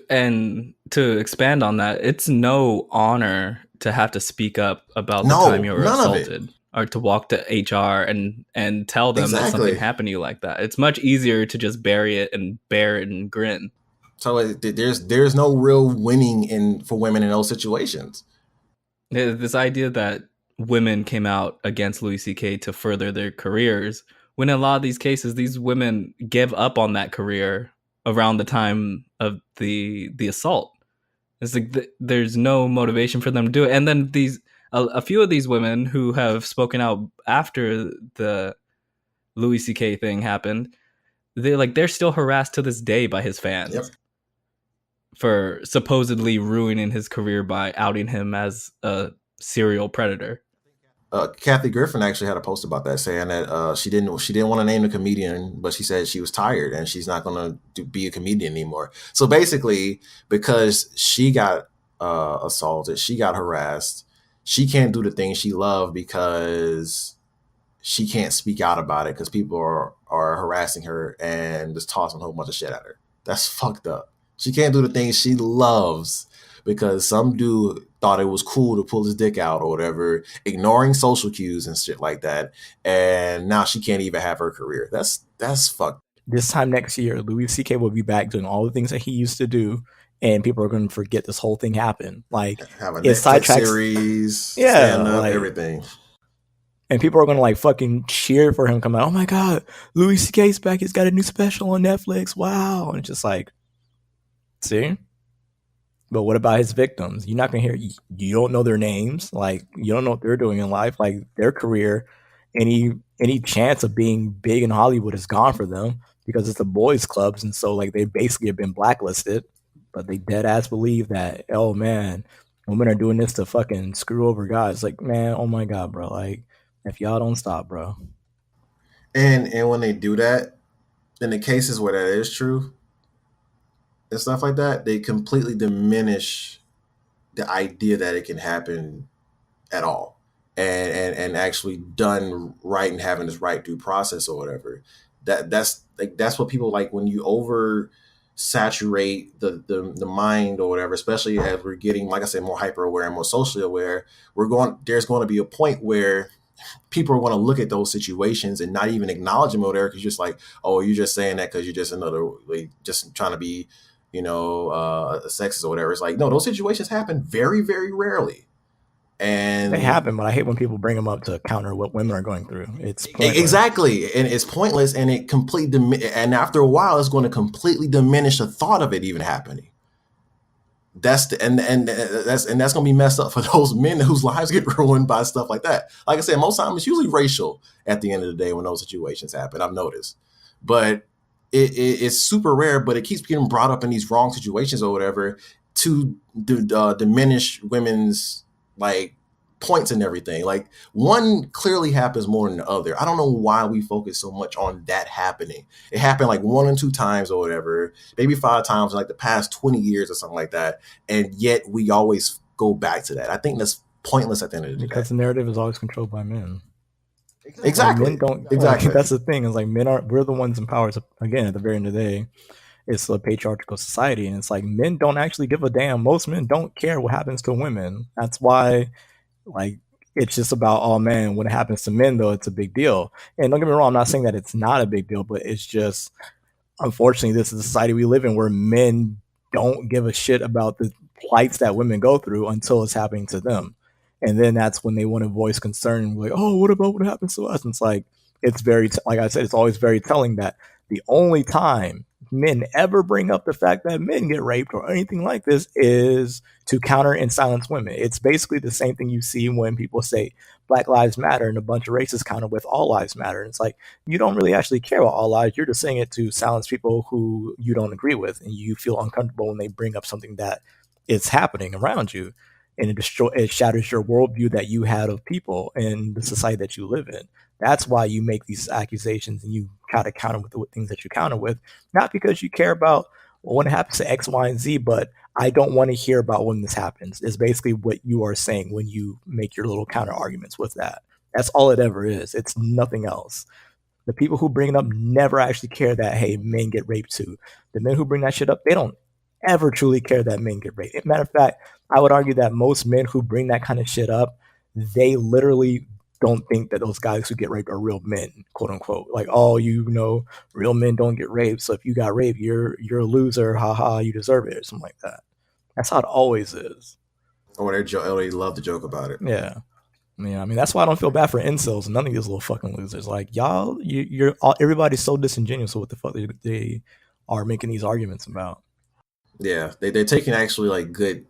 And to expand on that, it's no honor to have to speak up about the time you were assaulted, or to walk to HR and tell them that something happened to you like that. It's much easier to just bury it and bear it and grin. So there's no real winning for women in those situations. This idea that women came out against Louis C.K. to further their careers, when in a lot of these cases, these women give up on that career around the time of the assault. It's like there's no motivation for them to do it. And then a few of these women who have spoken out after the Louis C.K. thing happened, they're still harassed to this day by his fans for supposedly ruining his career by outing him as a serial predator. Kathy Griffin actually had a post about that, saying that she didn't want to name the comedian, but she said she was tired and she's not going to be a comedian anymore. So basically, because she got assaulted, she got harassed, she can't do the things she loved because she can't speak out about it because people are harassing her and just tossing a whole bunch of shit at her. That's fucked up. She can't do the things she loves because some dude thought it was cool to pull his dick out or whatever, ignoring social cues and shit like that. And now she can't even have her career. That's fucked. This time next year, Louis C.K. will be back doing all the things that he used to do, and people are going to forget this whole thing happened. Like, have a Netflix series, stand up, everything. And people are going to like fucking cheer for him coming out. Oh my God, Louis C.K.'s back. He's got a new special on Netflix. Wow. And it's just like, see? But what about his victims? You're not going to hear, you don't know their names. Like, you don't know what they're doing in life. Like, their career, any chance of being big in Hollywood is gone for them because it's the boys clubs. And so, like, they basically have been blacklisted. But they dead ass believe that, oh man, women are doing this to fucking screw over guys. Like, man, oh my God, bro. Like, if y'all don't stop, bro. And when they do that, in the cases where that is true, and stuff like that, they completely diminish the idea that it can happen at all, and actually done right and having this right due process or whatever. That's what people like when you over saturate the mind or whatever, especially as we're getting, like I said, more hyper aware and more socially aware. There's going to be a point where people are going to look at those situations and not even acknowledge them over there because you're just like, oh, you're just saying that because you're just just trying to be, a sexist or whatever. It's like, no, those situations happen very, very rarely. And they happen, but I hate when people bring them up to counter what women are going through. It's pointless. Exactly, and it's pointless, and it and after a while, it's going to completely diminish the thought of it even happening. That's going to be messed up for those men whose lives get ruined by stuff like that. Like I said, most times it's usually racial at the end of the day when those situations happen. I've noticed, but it's super rare. But it keeps getting brought up in these wrong situations or whatever to diminish women's like points and everything. Like, one clearly happens more than the other. I don't know why we focus so much on that happening. It happened like 1 or 2 times or whatever, maybe 5 times in like the past 20 years or something like that. And yet we always go back to that. I think that's pointless at the end of the day. Because the narrative is always controlled by men. Exactly. Men don't, exactly. That's the thing. Is like we're the ones in power. Again, at the very end of the day, it's a patriarchal society, and it's like men don't actually give a damn. Most men don't care what happens to women. That's why, like, It's just about, oh man, when it happens to men though, it's a big deal. And don't get me wrong, I'm not saying that it's not a big deal, but it's just, unfortunately, this is the society we live in where men don't give a shit about the plights that women go through until it's happening to them. And then that's when they want to voice concern, like, oh, what about what happens to us? And it's like, it's very, like I said, it's always very telling that the only time men ever bring up the fact that men get raped or anything like this is to counter and silence women. It's basically the same thing you see when people say Black Lives Matter and a bunch of races counter with All Lives Matter. And it's like, you don't really actually care about all lives. You're just saying it to silence people who you don't agree with, and you feel uncomfortable when they bring up something that is happening around you, and it shatters your worldview that you had of people and the society that you live in. That's why you make these accusations and you try to counter with the things that you counter with, not because you care about when it happens to X, Y, and Z, but I don't want to hear about when this happens. Is basically what you are saying when you make your little counter arguments with that. That's all it ever is. It's nothing else. The people who bring it up never actually care that, hey, men get raped too. The men who bring that shit up, they don't ever truly care that men get raped. Matter of fact, I would argue that most men who bring that kind of shit up, they literally don't think that those guys who get raped are real men, quote unquote. Like, oh, real men don't get raped. So if you got raped, you're a loser. Haha, you deserve it, or something like that. That's how it always is. Or they love to joke about it. Yeah. Yeah, I mean, that's why I don't feel bad for incels and none of these little fucking losers. Like, y'all, everybody's so disingenuous with what the fuck they are making these arguments about. Yeah, they're taking actually like good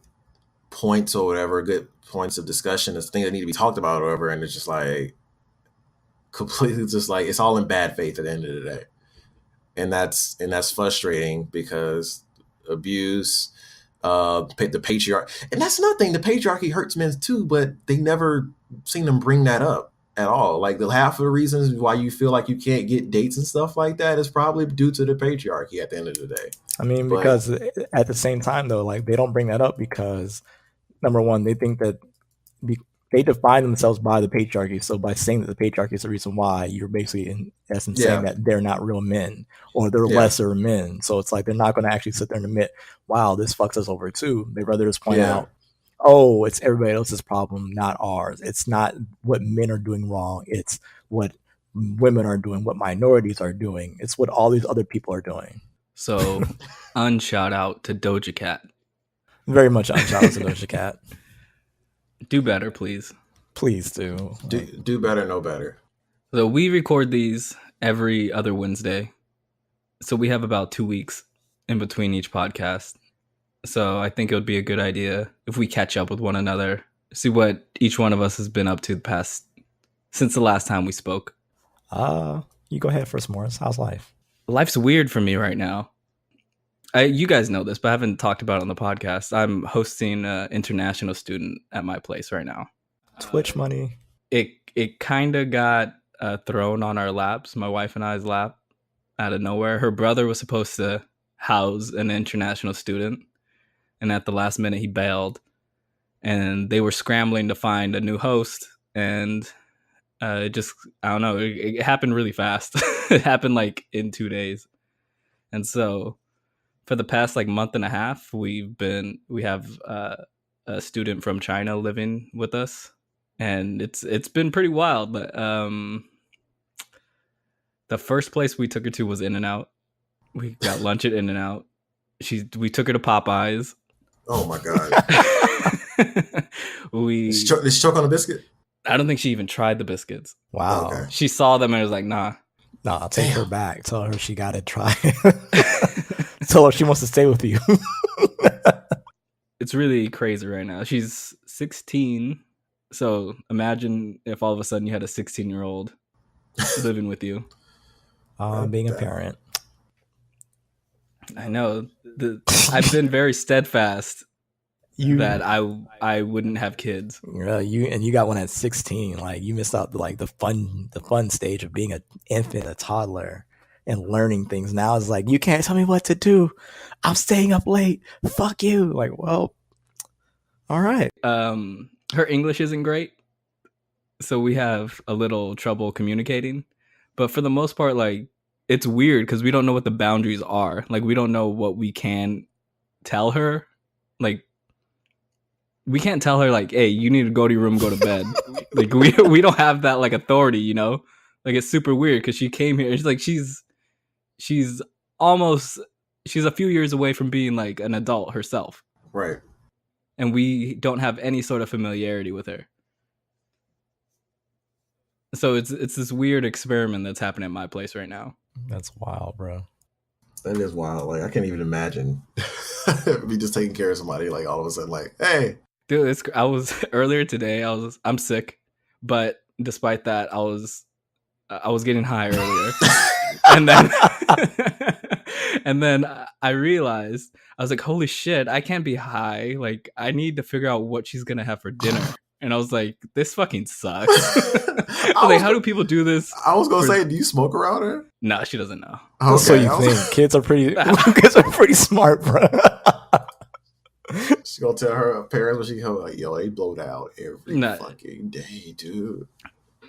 points or whatever, good points of discussion, as things that need to be talked about or whatever, and it's just like completely just like it's all in bad faith at the end of the day. And that's frustrating because abuse, the patriarchy, and that's another thing. The patriarchy hurts men too, but they never seem to bring that up at all. Like the half of the reasons why you feel like you can't get dates and stuff like that is probably due to the patriarchy at the end of the day. I mean, because at the same time though, like they don't bring that up because number one, they think that they define themselves by the patriarchy. So by saying that the patriarchy is the reason why, you're basically in essence saying that they're not real men or they're lesser men. So it's like they're not going to actually sit there and admit, wow, this fucks us over too. They rather just point out, oh, it's everybody else's problem, not ours. It's not what men are doing wrong. It's what women are doing, what minorities are doing. It's what all these other people are doing. So, Un-Shoutout to Doja Cat. Very much Un-Shoutout to Doja Cat. Do better, please. Please do. Do better, know better. So we record these every other Wednesday. So we have about 2 weeks in between each podcast. So I think it would be a good idea if we catch up with one another, see what each one of us has been up to since the last time we spoke. You go ahead first, Morris. How's life? Life's weird for me right now. You guys know this, but I haven't talked about it on the podcast. I'm hosting an international student at my place right now. Twitch money. It kind of got thrown on our laps, my wife and I's lap, out of nowhere. Her brother was supposed to house an international student, and at the last minute he bailed. And they were scrambling to find a new host, and I don't know, it happened really fast. It happened like in 2 days. And so for the past like month and a half, we have a student from China living with us, and it's been pretty wild. But the first place we took her to was In-N-Out. We got lunch at In-N-Out. We took her to Popeyes. Oh my god! Did she choke on a biscuit? I don't think she even tried the biscuits. Wow. Okay. She saw them and was like, nah. Nah, take her back. Tell her she got to try. Tell her she wants to stay with you. It's really crazy right now. She's 16. So imagine if all of a sudden you had a 16-year-old living with you. Being a parent. I know. I've been very steadfast that I wouldn't have kids. You got one at 16. Like you missed out the fun stage of being an infant, a toddler, and learning things. Now it's like, you can't tell me what to do. I'm staying up late. Fuck you. Like, well, all right. Her English isn't great, so we have a little trouble communicating. But for the most part, like, it's weird because we don't know what the boundaries are. Like, we don't know what we can tell her. Like, we can't tell her like, hey, you need to go to your room, go to bed. Like we don't have that like authority, you know? Like it's super weird because she came here. It's like she's almost she's a few years away from being like an adult herself. Right. And we don't have any sort of familiarity with her. So it's this weird experiment that's happening at my place right now. That's wild, bro. That is wild. Like I can't even imagine me just taking care of somebody like all of a sudden like, hey. Dude, I was earlier today. I'm sick, but despite that, I was getting high earlier, and then and then I realized I was like, holy shit, I can't be high. Like I need to figure out what she's gonna have for dinner. And I was like, this fucking sucks. I was like, how do people do this? I was gonna say, do you smoke around her? No, she doesn't know. Okay, So you think kids are pretty smart, bro? She gonna tell her parents when she come like, yo, they blowed out every fucking day, dude.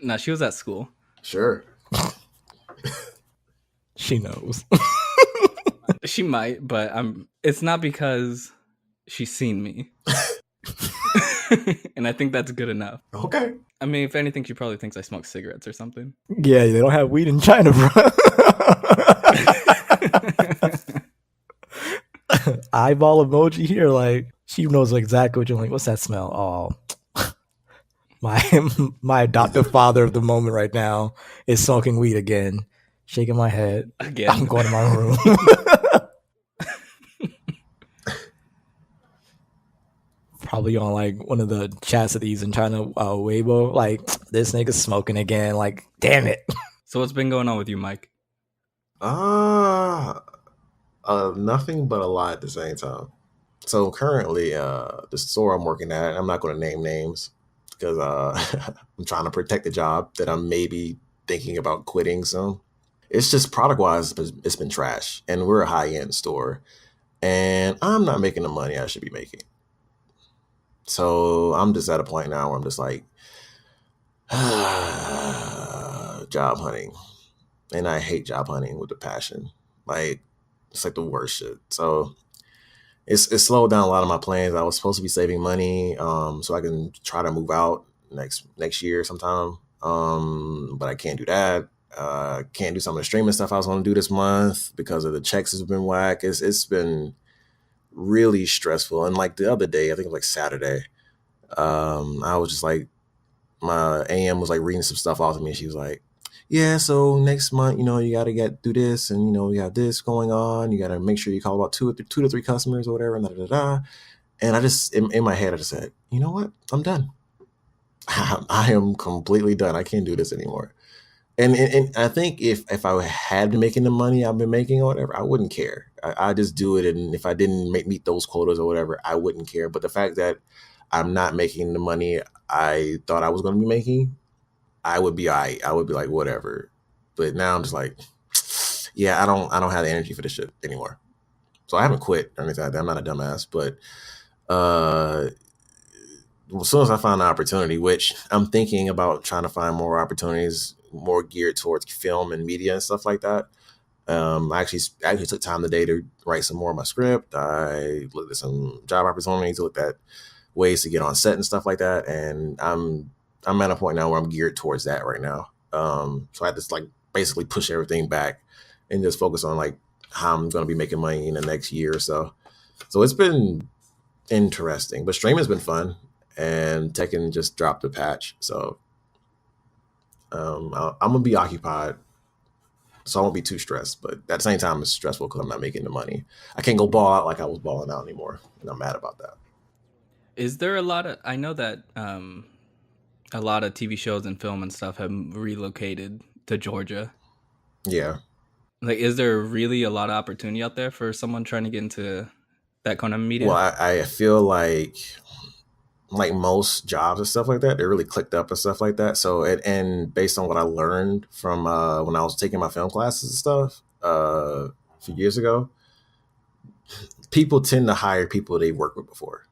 No, she was at school. Sure. She knows. She might, but it's not because she's seen me. And I think that's good enough. Okay. I mean, if anything, she probably thinks I smoke cigarettes or something. Yeah, they don't have weed in China, bro. Eyeball emoji here, like she knows exactly what you're like. What's that smell? Oh, my adoptive father of the moment right now is smoking weed again, shaking my head. Again, I'm going to my room. Probably on like one of the chats of these in China, Weibo, like this nigga's smoking again. Like, damn it. So what's been going on with you, Mike? Nothing but a lot at the same time. So currently, the store I'm working at, I'm not going to name names because I'm trying to protect the job that I'm maybe thinking about quitting soon. It's just product wise, it's been trash, and we're a high end store, and I'm not making the money I should be making. So I'm just at a point now where I'm just like, job hunting. And I hate job hunting with a passion. Like, it's like the worst shit. So it's slowed down a lot of my plans. I was supposed to be saving money so I can try to move out next year sometime. But I can't do that. Can't do some of the streaming stuff I was going to do this month because of the checks has been whack. It's been really stressful. And like the other day, I think it was like Saturday, I was just like, my AM was like reading some stuff off to me. She was like, yeah, so next month, you got to do this, and you have this going on. You got to make sure you call about two to three customers or whatever, and da. And I just in my head, I just said, you know what? I'm done. I am completely done. I can't do this anymore. And I think if I had been making the money I've been making or whatever, I wouldn't care. I just do it. And if I didn't meet those quotas or whatever, I wouldn't care. But the fact that I'm not making the money I thought I was going to be making, I would be all right. I would be like, whatever. But now I'm just like, yeah, I don't have the energy for this shit anymore. So I haven't quit or anything like that. I'm not a dumbass. But as soon as I find an opportunity, which I'm thinking about trying to find more opportunities more geared towards film and media and stuff like that. I actually took time today to write some more of my script. I looked at some job opportunities, looked at ways to get on set and stuff like that. And I'm at a point now where I'm geared towards that right now. So I just like basically push everything back and just focus on like how I'm going to be making money in the next year or so. So it's been interesting, but streaming has been fun, and Tekken just dropped a patch. So I'm gonna be occupied, so I won't be too stressed. But at the same time, it's stressful because I'm not making the money. I can't go ball out like I was balling out anymore, and I'm mad about that. Is there a lot of? I know that a lot of TV shows and film and stuff have relocated to Georgia. Yeah. Like, is there really a lot of opportunity out there for someone trying to get into that kind of media? Well, I feel like most jobs and stuff like that, they're really clicked up and stuff like that. So, and based on what I learned from when I was taking my film classes and stuff a few years ago, people tend to hire people they worked with before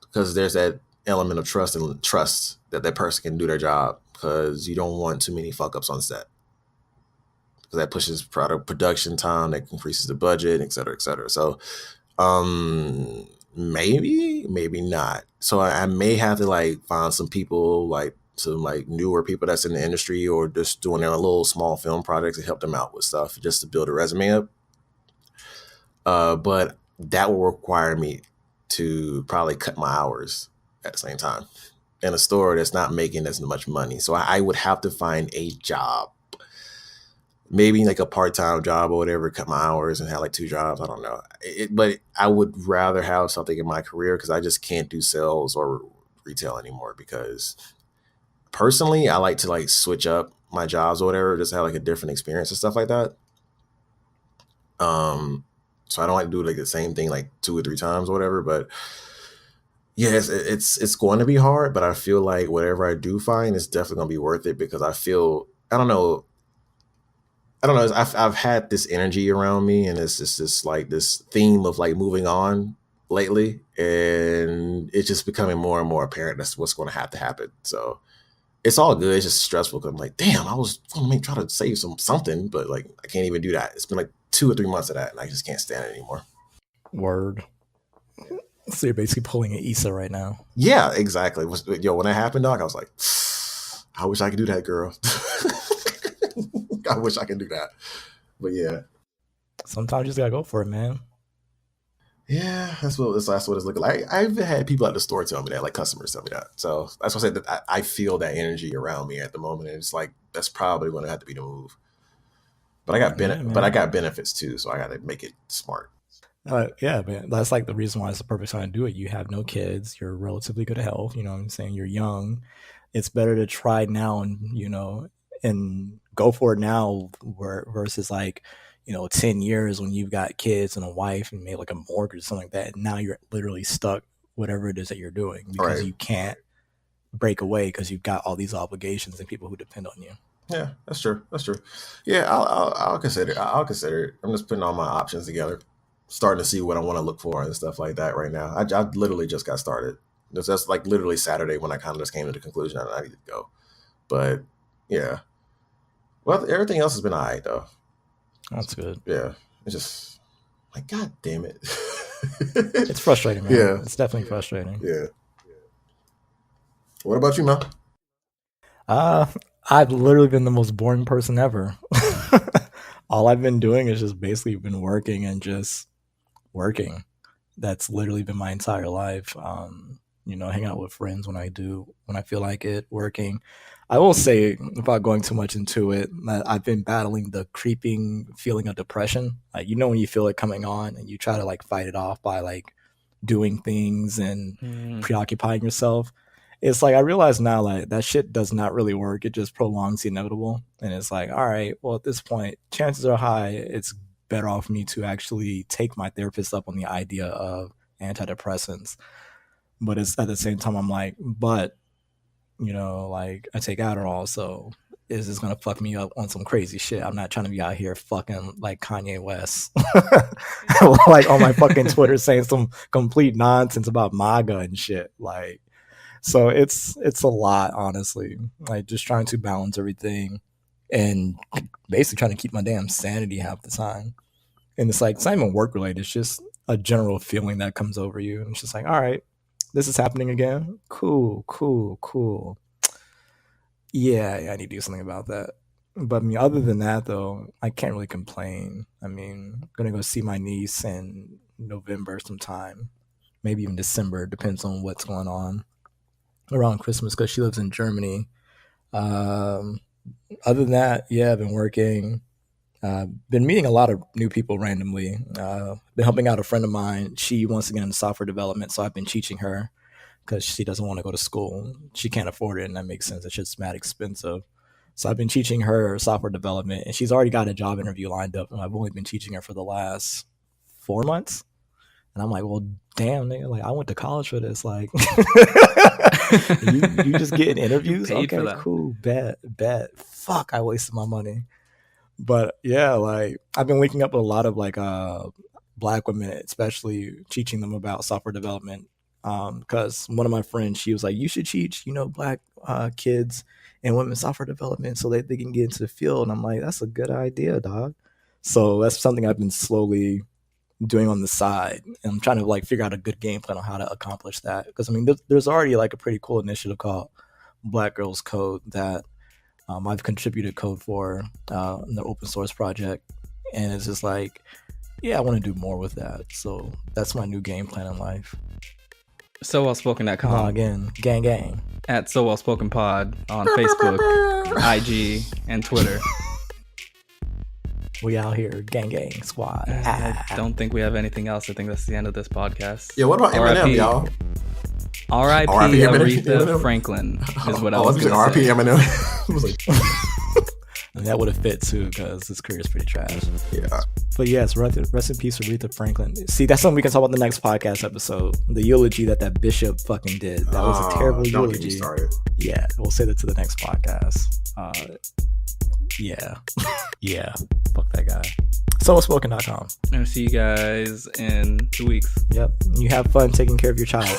because there's that element of trust that that person can do their job, because you don't want too many fuck ups on set, because that pushes production time, that increases the budget, et cetera, et cetera. So, maybe not. So I may have to like find some people, like some like newer people that's in the industry or just doing their little small film projects to help them out with stuff just to build a resume up. But that will require me to probably cut my hours at the same time in a store that's not making as much money. So I would have to find a job, maybe like a part-time job or whatever, cut my hours and have like 2 jobs. I don't know. But I would rather have something in my career because I just can't do sales or retail anymore because personally, I like to like switch up my jobs or whatever, just have like a different experience and stuff like that. So I don't like to do like the same thing like 2 or 3 times or whatever. But yes, it's going to be hard, but I feel like whatever I do find is definitely going to be worth it because I feel I don't know. I've had this energy around me, and it's just this like this theme of like moving on lately, and it's just becoming more and more apparent that's what's going to have to happen. So it's all good. It's just stressful because I'm like, damn, I was going to try to save something, but like I can't even do that. It's been like 2 or 3 months of that, and I just can't stand it anymore. Word. So you're basically pulling an Issa right now. Yeah, exactly. Yo, when that happened, dog, I was like, I wish I could do that, girl. I wish I could do that. But yeah. Sometimes you just gotta go for it, man. Yeah, that's what it's looking like. I've had people at the store tell me that, like customers tell me that. So that's why I said that I feel that energy around me at the moment. And it's like that's probably going to have to be the move. But I got benefits too, so I got to make it smart. Yeah, man. That's like the reason why it's the perfect time to do it. You have no kids. You're relatively good health. You know what I'm saying? You're young. It's better to try now and go for it now versus like, 10 years when you've got kids and a wife and made like a mortgage or something like that. And now you're literally stuck whatever it is that you're doing because you can't break away because you've got all these obligations and people who depend on you. Yeah, that's true. Yeah, I'll consider it. I'm just putting all my options together, starting to see what I want to look for and stuff like that right now. I literally just got started. That's like literally Saturday when I kind of just came to the conclusion that I need to go. But yeah, well, everything else has been all right though. That's good. Yeah, it's just like, God damn it. It's frustrating, man. Yeah, it's definitely frustrating. Yeah. What about you, man? I've literally been the most boring person ever. All I've been doing is just basically been working and just working. That's literally been my entire life. Hang out with friends when I feel like it, working. I will say, without going too much into it, that I've been battling the creeping feeling of depression. Like, when you feel it coming on and you try to like fight it off by like doing things and preoccupying yourself. It's like I realize now like that shit does not really work. It just prolongs the inevitable. And it's like, all right, well, at this point, chances are high it's better off for me to actually take my therapist up on the idea of antidepressants. But it's at the same time, I'm like, like I take Adderall, so is this gonna fuck me up on some crazy shit? I'm not trying to be out here fucking like Kanye West, like on my fucking Twitter saying some complete nonsense about MAGA and shit. Like, so it's a lot, honestly. Like just trying to balance everything and basically trying to keep my damn sanity half the time. And it's like it's not even work related. It's just a general feeling that comes over you, and it's just like, all right, this is happening again. Cool. Yeah, I need to do something about that. But I mean, other than that, though, I can't really complain. I mean, I'm going to go see my niece in November sometime, maybe even December, depends on what's going on around Christmas because she lives in Germany. Other than that, yeah, I've been working. Been meeting a lot of new people randomly. Been helping out a friend of mine. She wants to get into software development, so I've been teaching her because she doesn't want to go to school. She can't afford it, and that makes sense. It's just mad expensive. So I've been teaching her software development, and she's already got a job interview lined up, and I've only been teaching her for the last 4 months. And I'm like, well, damn, nigga, like I went to college for this. Like, you just getting interviews? Okay, cool, bet. Fuck, I wasted my money. But yeah, like I've been waking up with a lot of like Black women, especially teaching them about software development. Because one of my friends, she was like, you should teach, Black kids and women software development so that they can get into the field. And I'm like, that's a good idea, dog. So that's something I've been slowly doing on the side, and I'm trying to like figure out a good game plan on how to accomplish that. Because I mean, there's already like a pretty cool initiative called Black Girls Code that I've contributed code for in the open source project, and it's just like, yeah, I want to do more with that. So that's my new game plan in life. SoWellSpoken.com. Again, gang. At SoWellSpokenPod on Facebook, IG, and Twitter. We out here, gang squad. I don't think we have anything else. I think that's the end of this podcast. Yeah, what about Eminem, y'all? R.I.P. Aretha Franklin is what I was going to say. R.I.P. Eminem. I was like, and that would have fit too, because his career is pretty trash. Yeah. But yes, rest in peace, Aretha Franklin. See, that's something we can talk about in the next podcast episode. The eulogy that bishop fucking did. That was a terrible don't eulogy. Get me started. Yeah, we'll say that to the next podcast. Yeah. Yeah. Fuck that guy. SoWellSpoken.com. I'll see you guys in 2 weeks. Yep. You have fun taking care of your child.